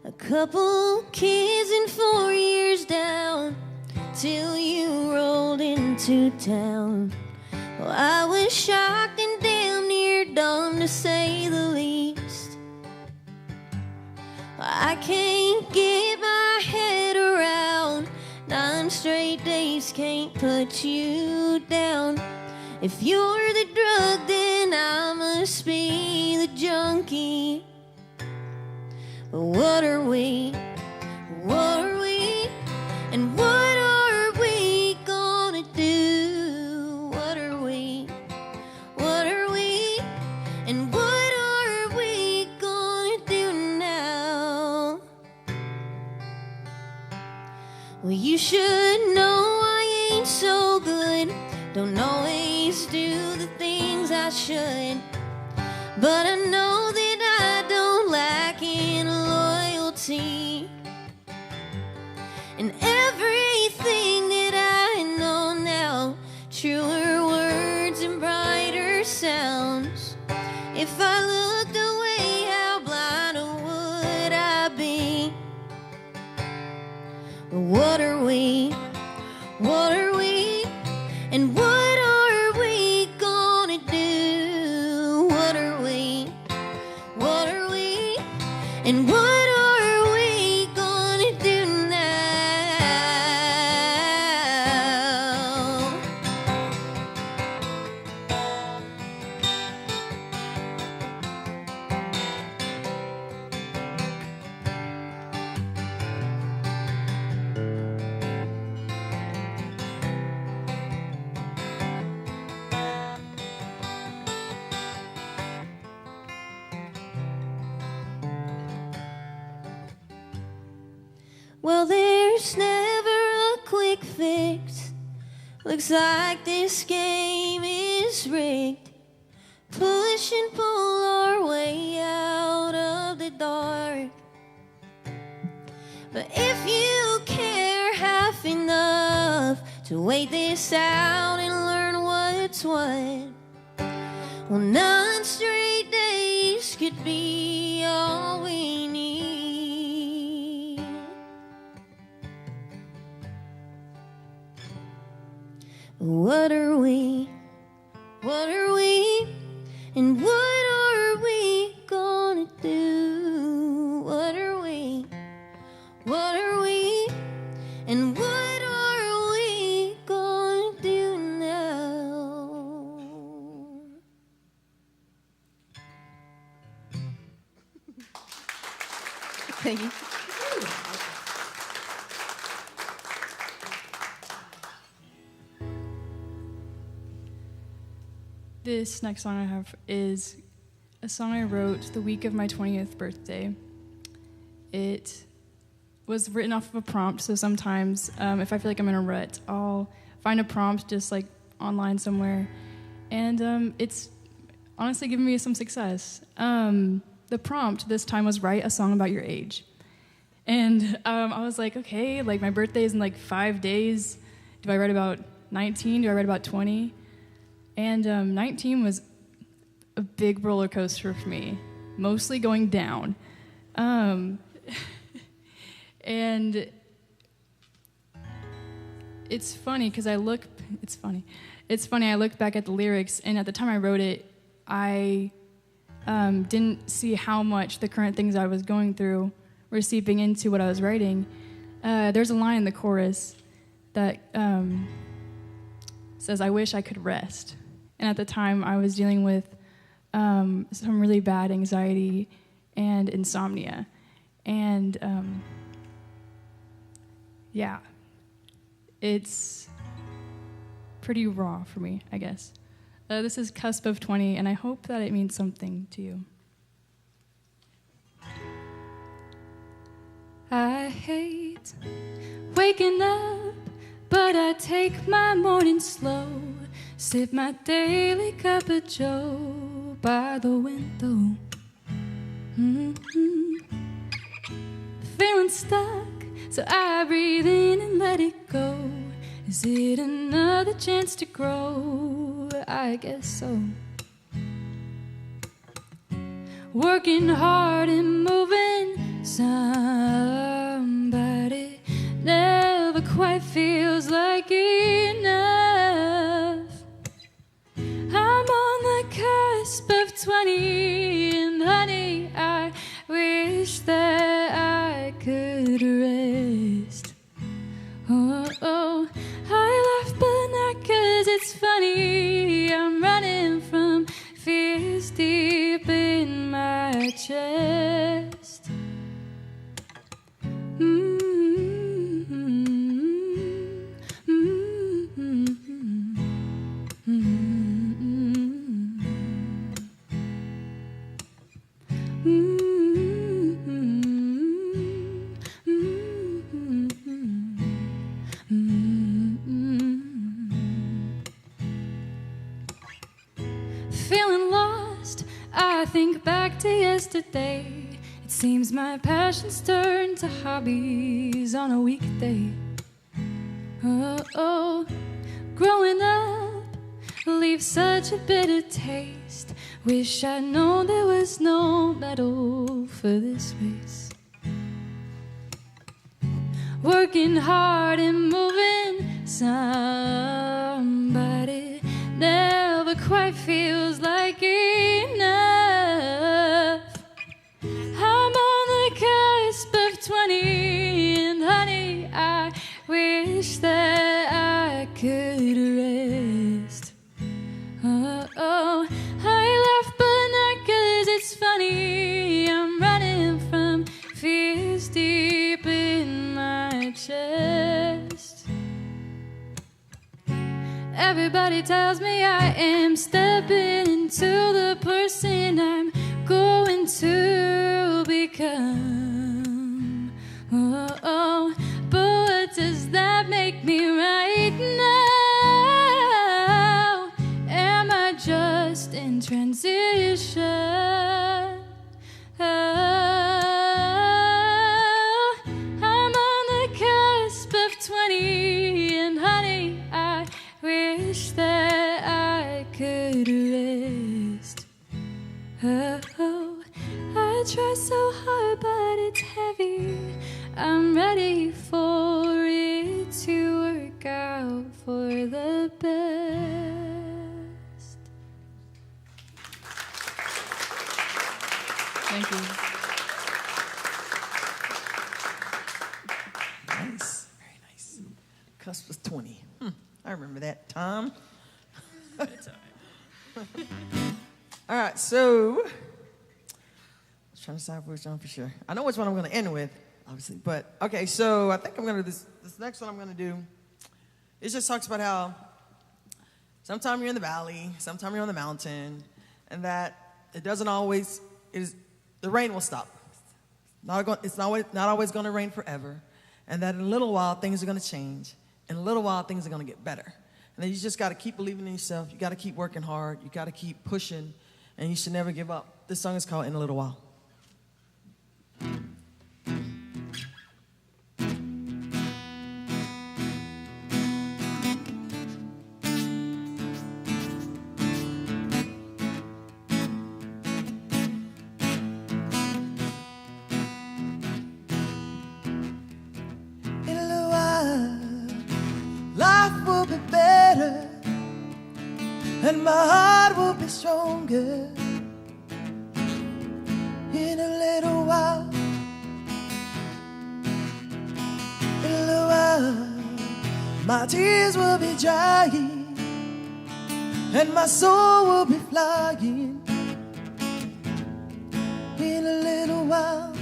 A couple kids and 4 years down till you rolled into town. Well, I was shocked and damn near dumb to say the least. I can't get my head around 9 straight days, can't put you down. If you're the drug, then I must be the junkie. But what are we? What are we? And what are Well, you should know I ain't so good. Don't always do the things I should. But I know that I don't lack in loyalty. And everything that I know now, truer words and brighter sounds. If I looked away, how blind would I be? What are we? What are we? And what are we gonna do? What are we? What are we? And what are we gonna do now? Well, there's never a quick fix. Looks like this game is rigged. Push and pull our way out of the dark. But if you care half enough to wait this out and learn what's what, well, 9 straight days could be all we need. What are we? What are we? And what are we gonna do? What are we? What are we? And what are we gonna do now? Thank you. This next song I have is a song I wrote the week of my 20th birthday. It was written off of a prompt, so sometimes if I feel like I'm in a rut, I'll find a prompt just like online somewhere, and it's honestly given me some success. The prompt this time was write a song about your age. And I was like, okay, like my birthday is in like 5 days. Do I write about 19? Do I write about 20? And 19 was a big roller coaster for me, mostly going down. And it's funny because I looked back at the lyrics, and at the time I wrote it, I didn't see how much the current things I was going through were seeping into what I was writing. There's a line in the chorus that says, "I wish I could rest." And at the time, I was dealing with some really bad anxiety and insomnia. And yeah, it's pretty raw for me, I guess. This is Cusp of 20, and I hope that it means something to you. I hate waking up, but I take my morning slow. Sip my daily cup of joe by the window. Feeling stuck, so I breathe in and let it go. Is it another chance to grow? I guess so. Working hard and moving somebody never quite feels like enough. I'm on the cusp of 20, and honey, I wish that I could rest. Oh, oh, I laugh but not 'cause it's funny. I'm running from fears deep in my chest. I think back to yesterday. It seems my passions turn to hobbies on a weekday. Oh, growing up leaves such a bitter taste. Wish I'd known there was no medal for this race. Working hard and moving somebody never quite feels like enough. I'm on the cusp of 20, and honey, I wish that I could rest. Oh, I laugh but not 'cause it's funny. I'm running from fears deep in my chest. Everybody tells me I am stepping into the person I'm going to become. Oh, but what does that make me right now? Am I just in transition? Oh, I'm on the cusp of 20, and honey, I wish that I could rest. Oh, I try so hard, but it's heavy. I'm ready for it to work out for the best. Thank you. Nice, very nice. Cusp was 20. I remember that time. All right, so I was trying to decide which one for sure. I know which one I'm going to end with, obviously, but okay. So I think I'm going to this next one I'm going to do. It just talks about how sometimes you're in the valley, sometimes you're on the mountain, and that it doesn't always the rain will stop. It's not always going to rain forever, and that in a little while things are going to change. In a little while things are going to get better. And then you just got to keep believing in yourself. You got to keep working hard. You got to keep pushing, and you should never give up. This song is called In a Little While. In a little while, life will be better, and my heart will be stronger. In a little while, in a little while, my tears will be drying, and my soul will be flying. In a little while,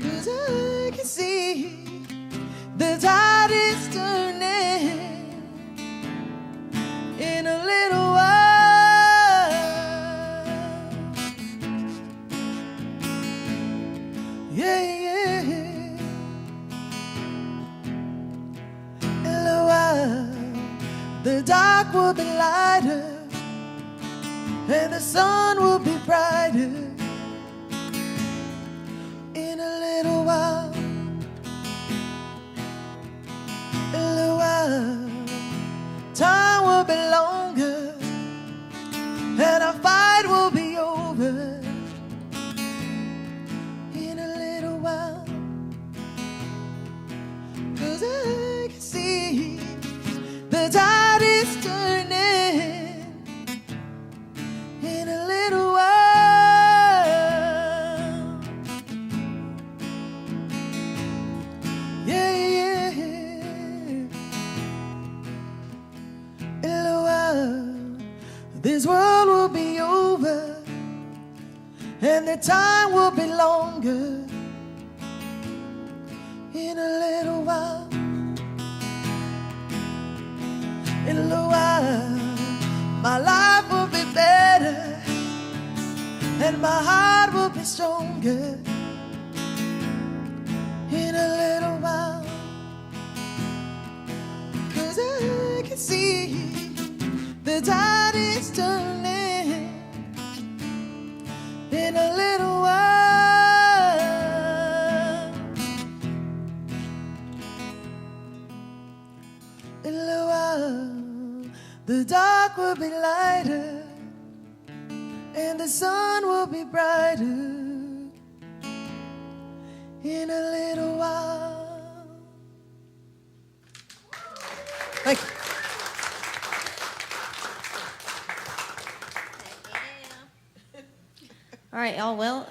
'cause I can see the tide is turning. In a little while, yeah, yeah. In a little while, the dark will be lighter, and the sun will be brighter. In a little while, in a little while, time will be longer, and our fight will be over. In a little while, 'cause I can see the tide is turning. In a little while, yeah, yeah. In a little while, this world will be over, and the time will be longer. In a little while, in a little while, my life will be better, and my heart will be stronger. In a little while, 'cause I can see the tide is turning. In a little while, the dark will be lighter, and the sun will be brighter. In a little while. Thank you. All right, y'all. Well,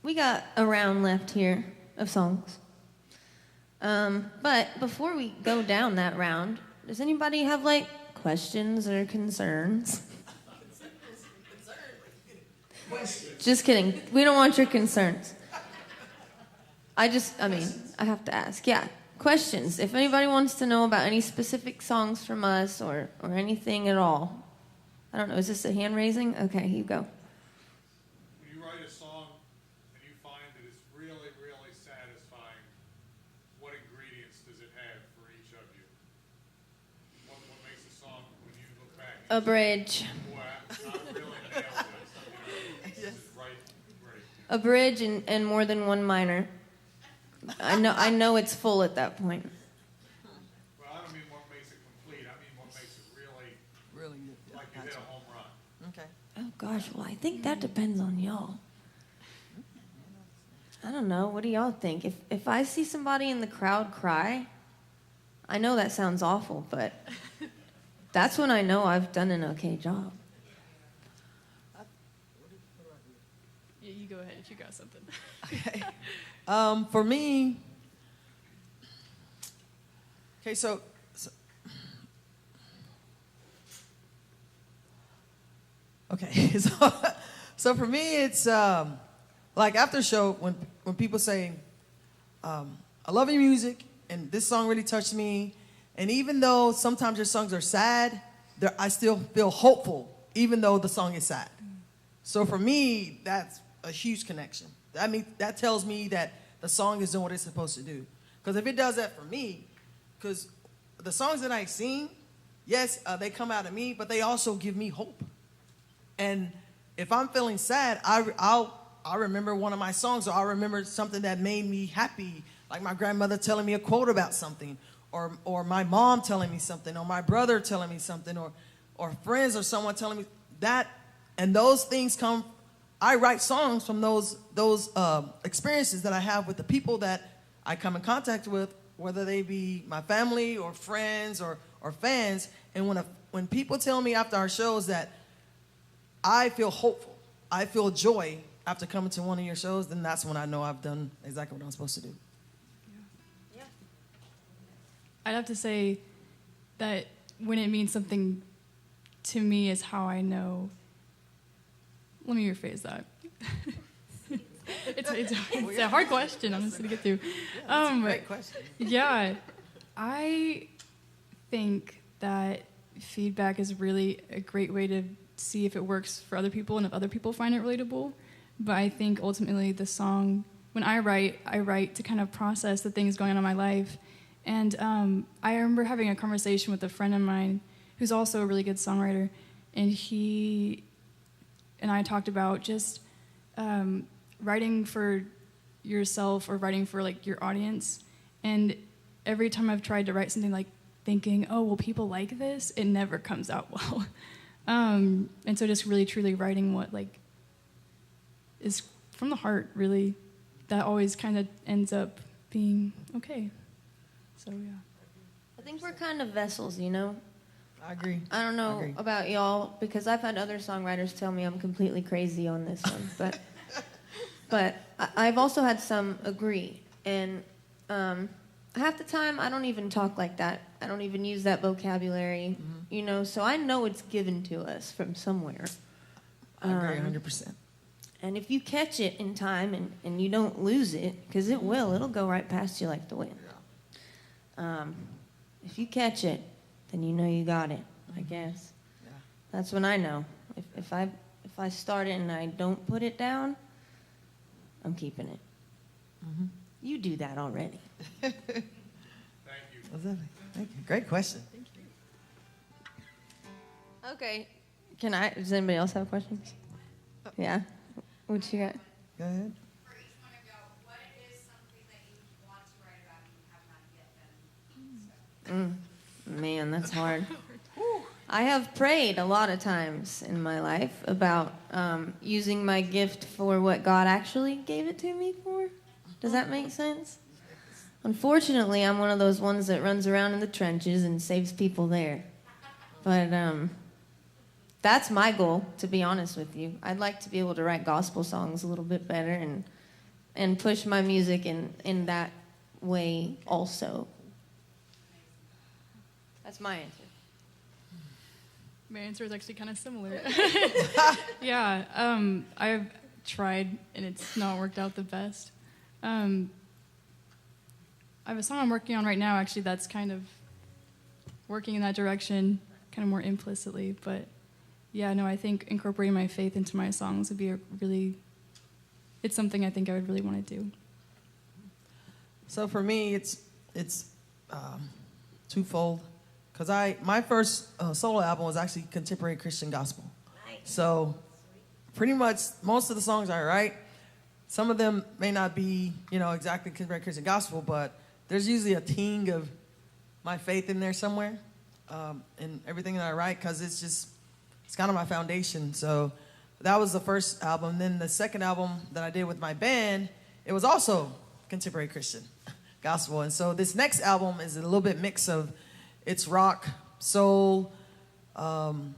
we got a round left here of songs. But before we go down that round, does anybody have like questions or concerns? Just kidding. We don't want your concerns. I have to ask. Yeah, questions. If anybody wants to know about any specific songs from us or anything at all. I don't know. Is this a hand raising? Okay, here you go. When you write a song and you find that it's really, really satisfying, what ingredients does it have for each of you? What makes a song when you look back? A bridge. Boy, I really nailed this. This is right, great. A bridge and more than one minor. I know it's full at that point. Well, I don't mean what makes it complete. I mean what makes it really Really like you hit a home run. Okay. Oh gosh, well I think that depends on y'all. I don't know. What do y'all think? If I see somebody in the crowd cry, I know that sounds awful, but that's when I know I've done an okay job. Yeah, you go ahead if you got something. Okay. For me, okay, so so for me, it's like after show when people say, "I love your music," and this song really touched me, and even though sometimes your songs are sad, I still feel hopeful, even though the song is sad. So for me, that's a huge connection. I mean, that tells me that the song is doing what it's supposed to do. Because if it does that for me, because the songs that I sing, yes, they come out of me, but they also give me hope. And if I'm feeling sad, I'll remember one of my songs, or I'll remember something that made me happy, like my grandmother telling me a quote about something, or my mom telling me something, or my brother telling me something, or friends or someone telling me that. And those things come. I write songs from those experiences that I have with the people that I come in contact with, whether they be my family or friends or fans. And when people tell me after our shows that I feel hopeful, I feel joy after coming to one of your shows, then that's when I know I've done exactly what I'm supposed to do. Yeah. I'd have to say that when it means something to me is how I know. Let me rephrase that. It's a hard question. I'm just going to get through. That's a great question. Yeah. I think that feedback is really a great way to see if it works for other people and if other people find it relatable. But I think ultimately the song, when I write to kind of process the things going on in my life. And I remember having a conversation with a friend of mine who's also a really good songwriter. And he and I talked about just writing for yourself or writing for like your audience. And every time I've tried to write something like thinking, oh, will people like this? It never comes out well. And so just really truly writing what like is from the heart, really, that always kind of ends up being okay. So yeah. I think we're kind of vessels, you know? I agree. I don't know about y'all, because I've had other songwriters tell me I'm completely crazy on this one, but I've also had some agree, and half the time I don't even talk like that. I don't even use that vocabulary, you know, so I know it's given to us from somewhere. I agree 100%. And if you catch it in time and you don't lose it, because it'll go right past you like the wind. If you catch it, then you know you got it, I guess. Yeah. That's when I know. If I start it and I don't put it down, I'm keeping it. You do that already. Thank you. Thank you. Great question. Okay. Does anybody else have questions? Yeah. What you got? Go ahead. For each one of y'all, what is something that you want to write about and you have not yet done? man, that's hard. I have prayed a lot of times in my life about using my gift for what God actually gave it to me for. Does that make sense? Unfortunately, I'm one of those ones that runs around in the trenches and saves people there. But that's my goal, to be honest with you. I'd like to be able to write gospel songs a little bit better and push my music in that way also. That's my answer. My answer is actually kind of similar. Yeah, I've tried and it's not worked out the best. I have a song I'm working on right now, actually, that's kind of working in that direction, kind of more implicitly. But yeah, no, I think incorporating my faith into my songs would be it's something I think I would really want to do. So for me, it's twofold. Because my first solo album was actually contemporary Christian gospel. Nice. So pretty much most of the songs I write, some of them may not be, exactly contemporary Christian gospel, but there's usually a ting of my faith in there somewhere in everything that I write, because it's kind of my foundation. So that was the first album. Then the second album that I did with my band, it was also contemporary Christian gospel. And so this next album is a little bit mix of, it's rock, soul. Well,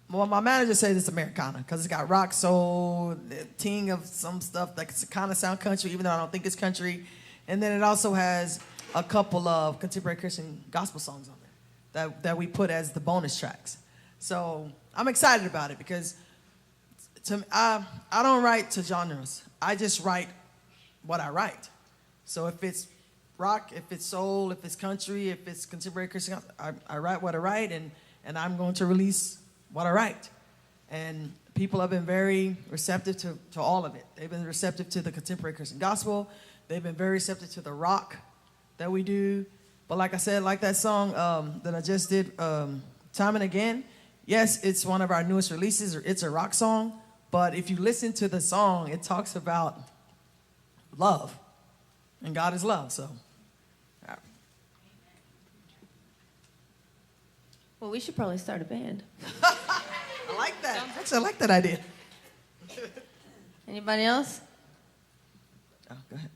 my manager says it's Americana because it's got rock, soul, the ting of some stuff that kind of sound country, even though I don't think it's country. And then it also has a couple of contemporary Christian gospel songs on there that we put as the bonus tracks. So I'm excited about it because I don't write to genres. I just write what I write. So if it's rock, if it's soul, if it's country, if it's contemporary Christian, I write what I write, and I'm going to release what I write. And people have been very receptive to all of it. They've been receptive to the contemporary Christian gospel. They've been very receptive to the rock that we do. But like I said, like that song that I just did, Time and Again, yes, it's one of our newest releases, or it's a rock song. But if you listen to the song, it talks about love. And God is love, so. Yeah. Well, we should probably start a band. I like that. Actually, I like that idea. Anybody else? Oh, go ahead.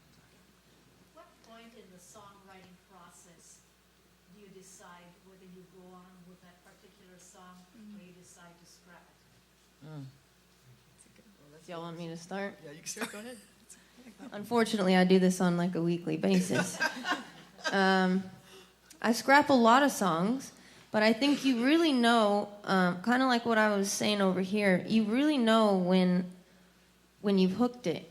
What point in the songwriting process do you decide whether you go on with that particular song or you decide to scrap it? Y'all want me to start? Yeah, you can start. Go ahead. Unfortunately, I do this on like a weekly basis. I scrap a lot of songs, but I think you really know, kind of like what I was saying over here, you really know when you've hooked it,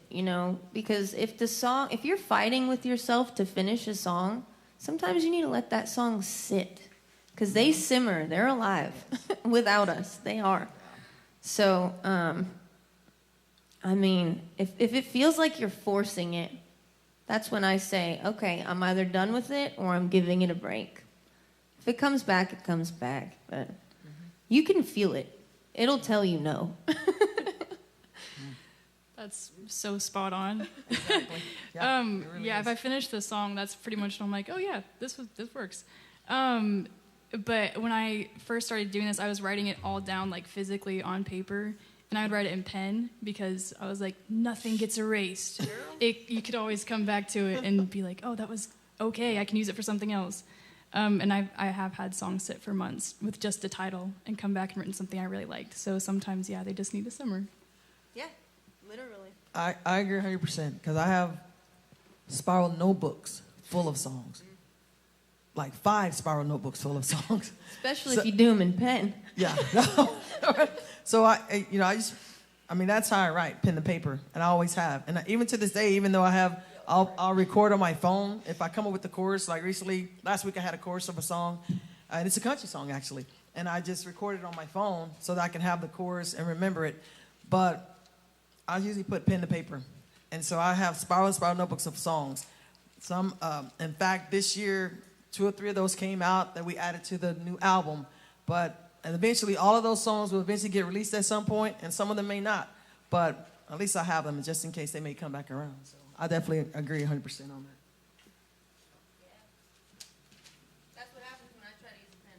because if you're fighting with yourself to finish a song, sometimes you need to let that song sit, because they simmer, they're alive without us, they are. So, I mean, if it feels like you're forcing it, that's when I say, okay, I'm either done with it or I'm giving it a break. If it comes back, it comes back. But you can feel it. It'll tell you no. That's so spot on. Exactly. Yeah, really yeah, is. if I finish the song, that's pretty much when I'm like, oh yeah, this works. But when I first started doing this, I was writing it all down like physically on paper. And I would write it in pen because I was like, nothing gets erased. You could always come back to it and be like, oh, that was okay. I can use it for something else. And I have had songs sit for months with just a title and come back and written something I really liked. So sometimes, yeah, they just need a simmer. Yeah, literally. I agree 100% because I have spiral notebooks full of songs. Like 5 spiral notebooks full of songs. Especially if you do them in pen. Yeah. So that's how I write, pen to paper, and I always have. And even to this day, even though I'll record on my phone. If I come up with the chorus, like recently, last week I had a chorus of a song, and it's a country song actually, and I just recorded it on my phone so that I can have the chorus and remember it. But I usually put pen to paper, and so I have spiral notebooks of songs. Some, in fact, this year, 2 or 3 of those came out that we added to the new album, and eventually, all of those songs will eventually get released at some point, and some of them may not. But at least I have them, just in case they may come back around. So I definitely agree 100% on that. That's what happens when I try to use a pen.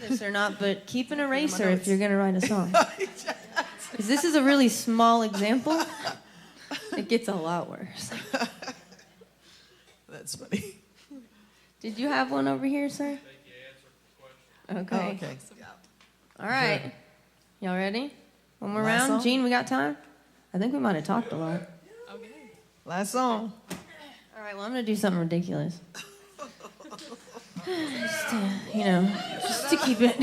this or not, but keep an eraser if you're going to write a song. Because this is a really small example. It gets a lot worse. That's funny. Did you have one over here, sir? Okay. Oh, okay. All right. Y'all ready? One more Last round. song? Gene, we got time? I think we might have talked a lot. Last song. All right, well, I'm going to do something ridiculous. Just to keep it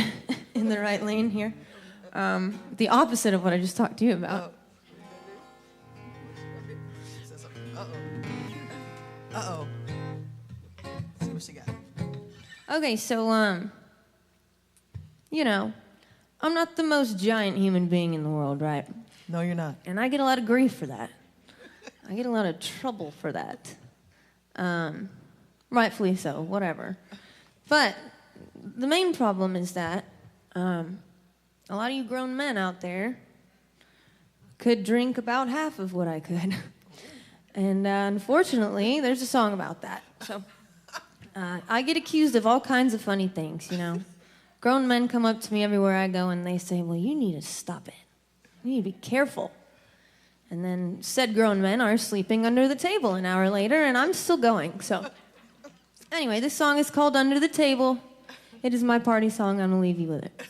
in the right lane here. The opposite of what I just talked to you about. Uh-oh. See what she got. Okay, so, I'm not the most giant human being in the world, right? No, you're not. And I get a lot of grief for that. I get a lot of trouble for that. Rightfully so, whatever. But the main problem is that a lot of you grown men out there could drink about half of what I could. And unfortunately, there's a song about that. So I get accused of all kinds of funny things, Grown men come up to me everywhere I go and they say, well, you need to stop it. You need to be careful. And then said grown men are sleeping under the table an hour later, and I'm still going. So anyway, this song is called Under the Table. It is my party song. I'm going to leave you with it.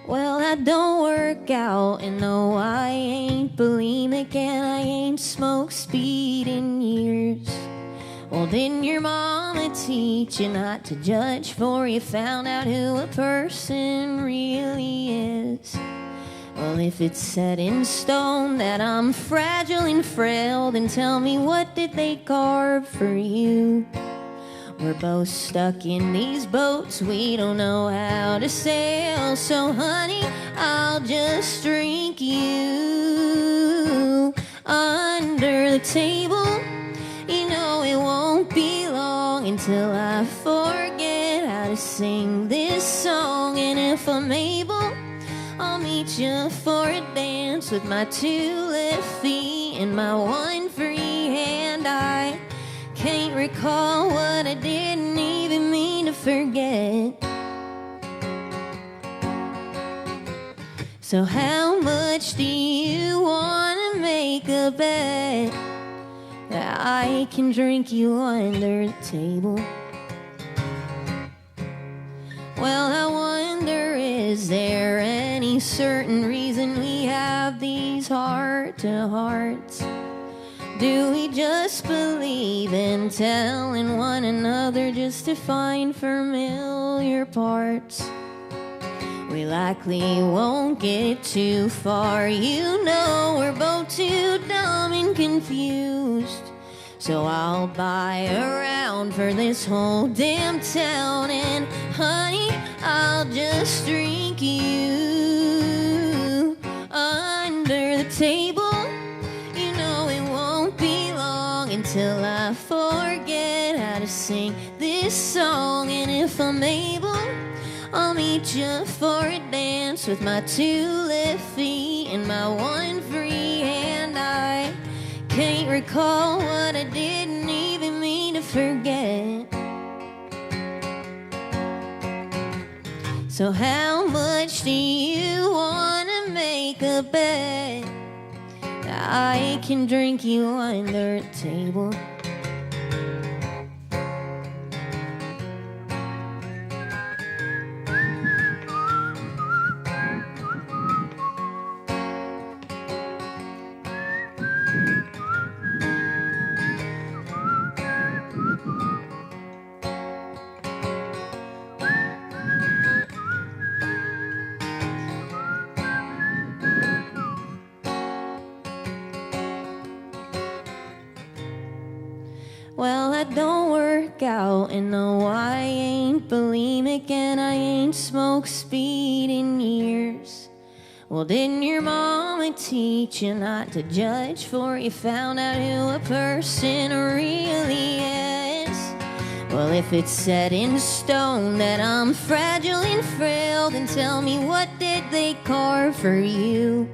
Well, I don't work out, and no, I ain't bulimic, and I ain't smoked speed in years. Well, didn't your mama teach you not to judge before you found out who a person really is? Well, if it's set in stone that I'm fragile and frail, then tell me, what did they carve for you? We're both stuck in these boats, we don't know how to sail. So honey, I'll just drink you under the table. You know it won't be long until I forget how to sing this song. And if I'm able, I'll meet you for a dance with my two left feet and my one free hand. I can't recall what I didn't even mean to forget. So how much do you want to make a bet that I can drink you under the table? Well, I wonder, is there any certain reason we have these heart-to-hearts? Do we just believe in telling one another just to find familiar parts? We likely won't get too far. You know we're both too dumb and confused. So I'll buy a round for this whole damn town. And honey, I'll just drink you under the table. Until I forget how to sing this song. And if I'm able, I'll meet you for a dance with my two left feet and my one free hand. I can't recall what I didn't even mean to forget. So how much do you want to make a bet I can drink you under a table? Well, I don't work out, and no, I ain't bulimic, and I ain't smoked speed in years. Well, didn't your mama teach you not to judge before you found out who a person really is? Well, if it's set in stone that I'm fragile and frail, then tell me, what did they carve for you?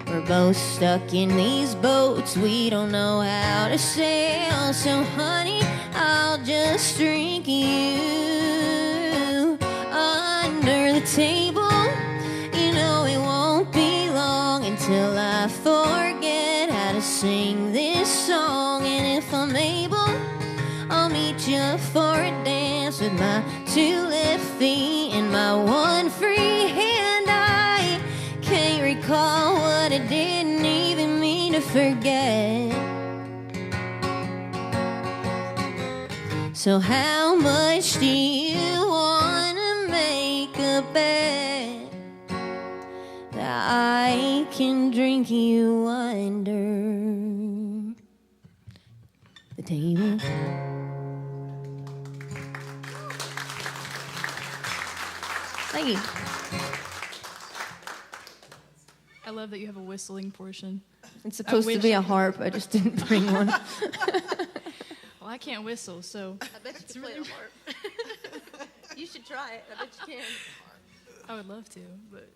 We're both stuck in these boats, we don't know how to sail. So honey, I'll just drink you under the table. You know it won't be long until I forget how to sing this song. And if I'm able, I'll meet you for a dance with my 2 left feet and my 1 free hand. I can't recall what I didn't even mean to forget. So how much do you wanna make a bet that I can drink you under the table? Thank you. I love that you have a whistling portion. It's supposed to be a harp. I just didn't bring one. Well, I can't whistle, so I bet you can play a harp. You should try it. I bet you can. I would love to, but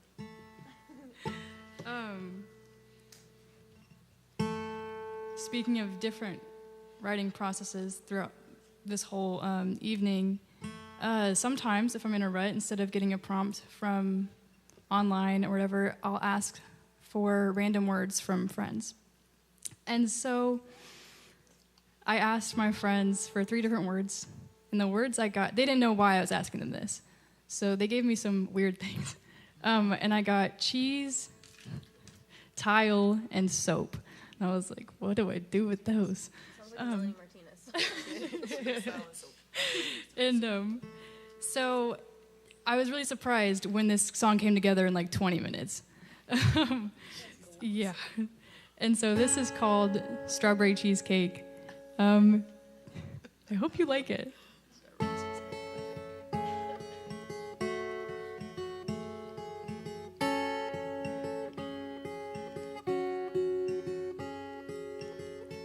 speaking of different writing processes throughout this whole evening, sometimes if I'm in a rut, instead of getting a prompt from online or whatever, I'll ask for random words from friends. And so I asked my friends for 3 different words, and the words I got, they didn't know why I was asking them this. So they gave me some weird things. And I got cheese, tile, and soap. And I was like, what do I do with those? Sounds like Martinez. And so I was really surprised when this song came together in like 20 minutes. Yeah. And so this is called Strawberry Cheesecake. I hope you like it.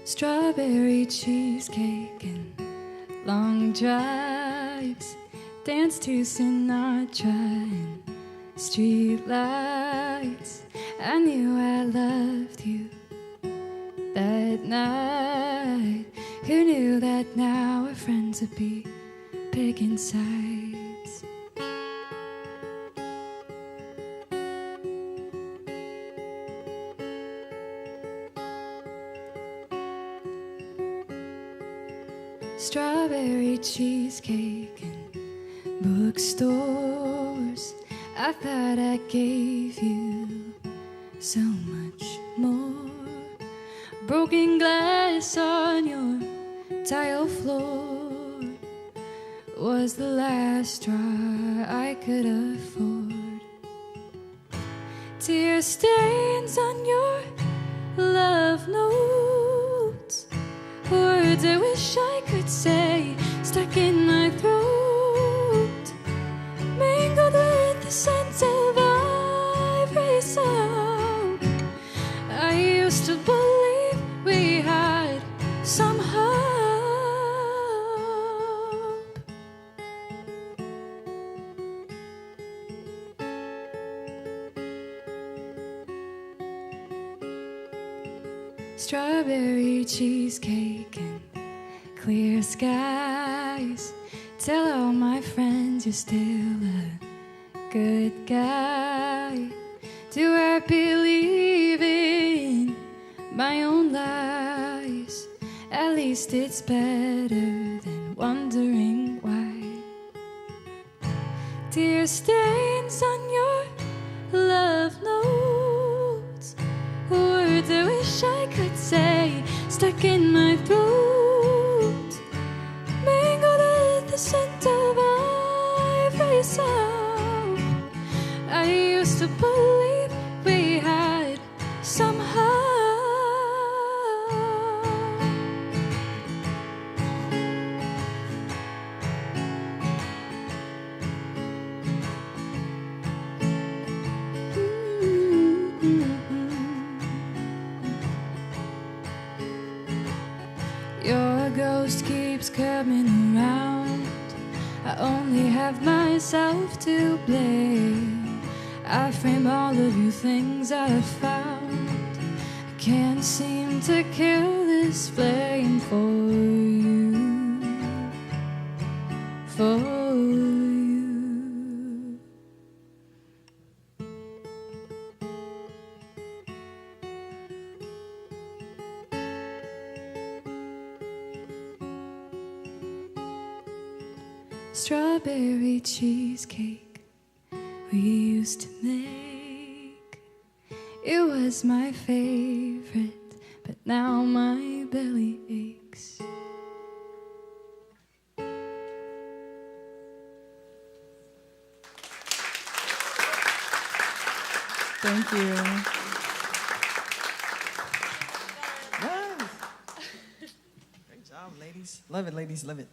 Strawberry cheesecake and long drives, dance to Sinatra and street lights. I knew I loved you that night. Who knew that now our friends would be picking sides? Strawberry cheesecake and bookstores. I thought I gave you so much more. Broken glass on your tile floor was the last straw I could afford. Tear stains on your love notes, words I wish I could say stuck in my throat, mingled with the scent of ivory soap. I used to believe we had some hope. Strawberry cheesecake and clear skies. Tell all my friends you're still a good guy. Do I believe in my own lies? At least it's better than wondering why. Tear stains on your love notes, words I wish I could say stuck in my throat, mingled with the scent of ivory soap. I used to believe we had some hope. Your ghost keeps keeps coming around. I only have myself to blame. I frame all of you things I've found. I can't seem to kill this flame for you, for you. Strawberry cheesecake we used to make. It was my favorite, but now my belly aches. Thank you. Nice. Great job, ladies. Love it, ladies. Love it.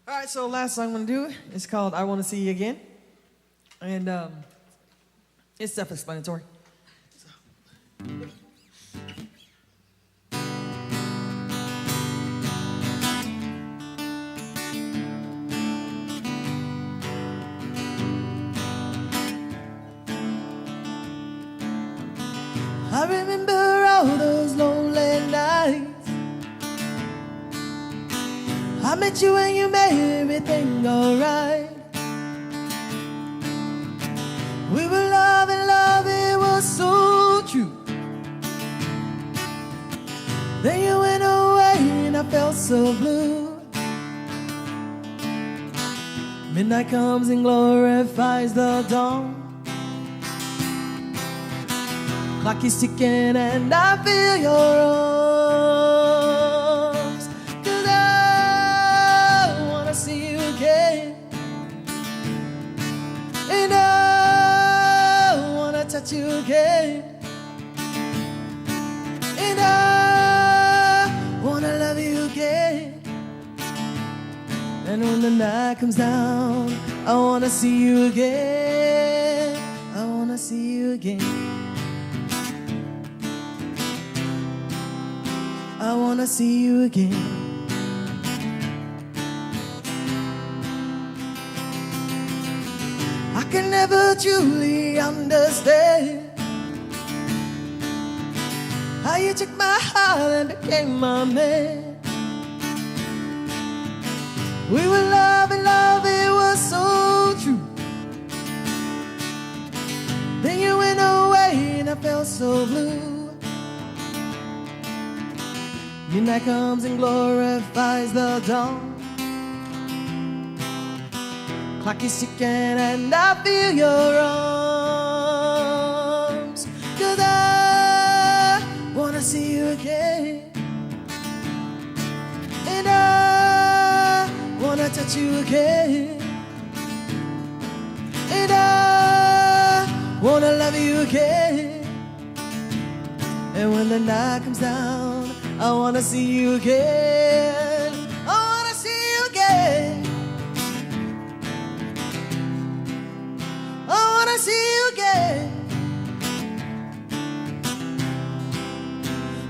All right, so last song I'm going to do is called I Want to See You Again. And it's self-explanatory. I remember all those lonely nights. I met you and you made everything alright. We were loving, love, it was so true. Then you went away and I felt so blue. Midnight comes and glorifies the dawn. Clock is ticking and I feel your arms. 'Cause I wanna see you again. And I wanna touch you again. And I wanna love you again. And when the night comes down, I wanna see you again. I wanna see you again. I wanna see you again. I can never truly understand how you took my heart and became my man. We were loving, love, it was so true. Then you went away and I felt so blue. Midnight comes and glorifies the dawn. Clock is ticking and I feel your arms. 'Cause I wanna see you again. And I wanna touch you again. And I wanna love you again. And when the night comes down, I wanna see you again. I wanna see you again. I wanna see you again.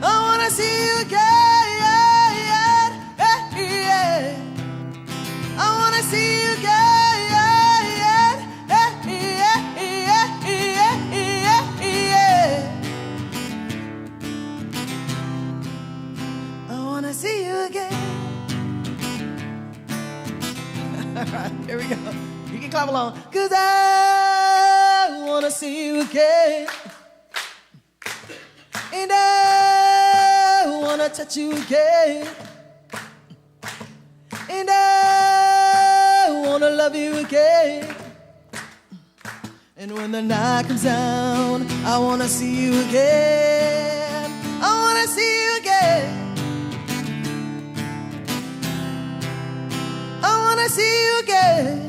I wanna see you again. I wanna see you again. See you again. All right, here we go. You can clap along. 'Cause I wanna see you again. And I wanna touch you again. And I wanna love you again. And when the night comes down, I wanna see you again. I wanna see you again. I wanna see you again.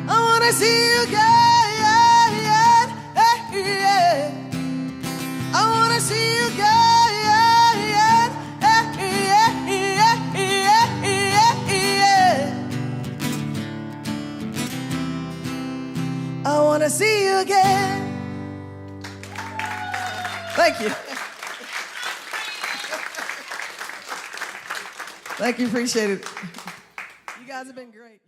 I wanna see you again. I wanna see you again. I wanna see you again. Thank you. Thank you, appreciate it. You guys have been great.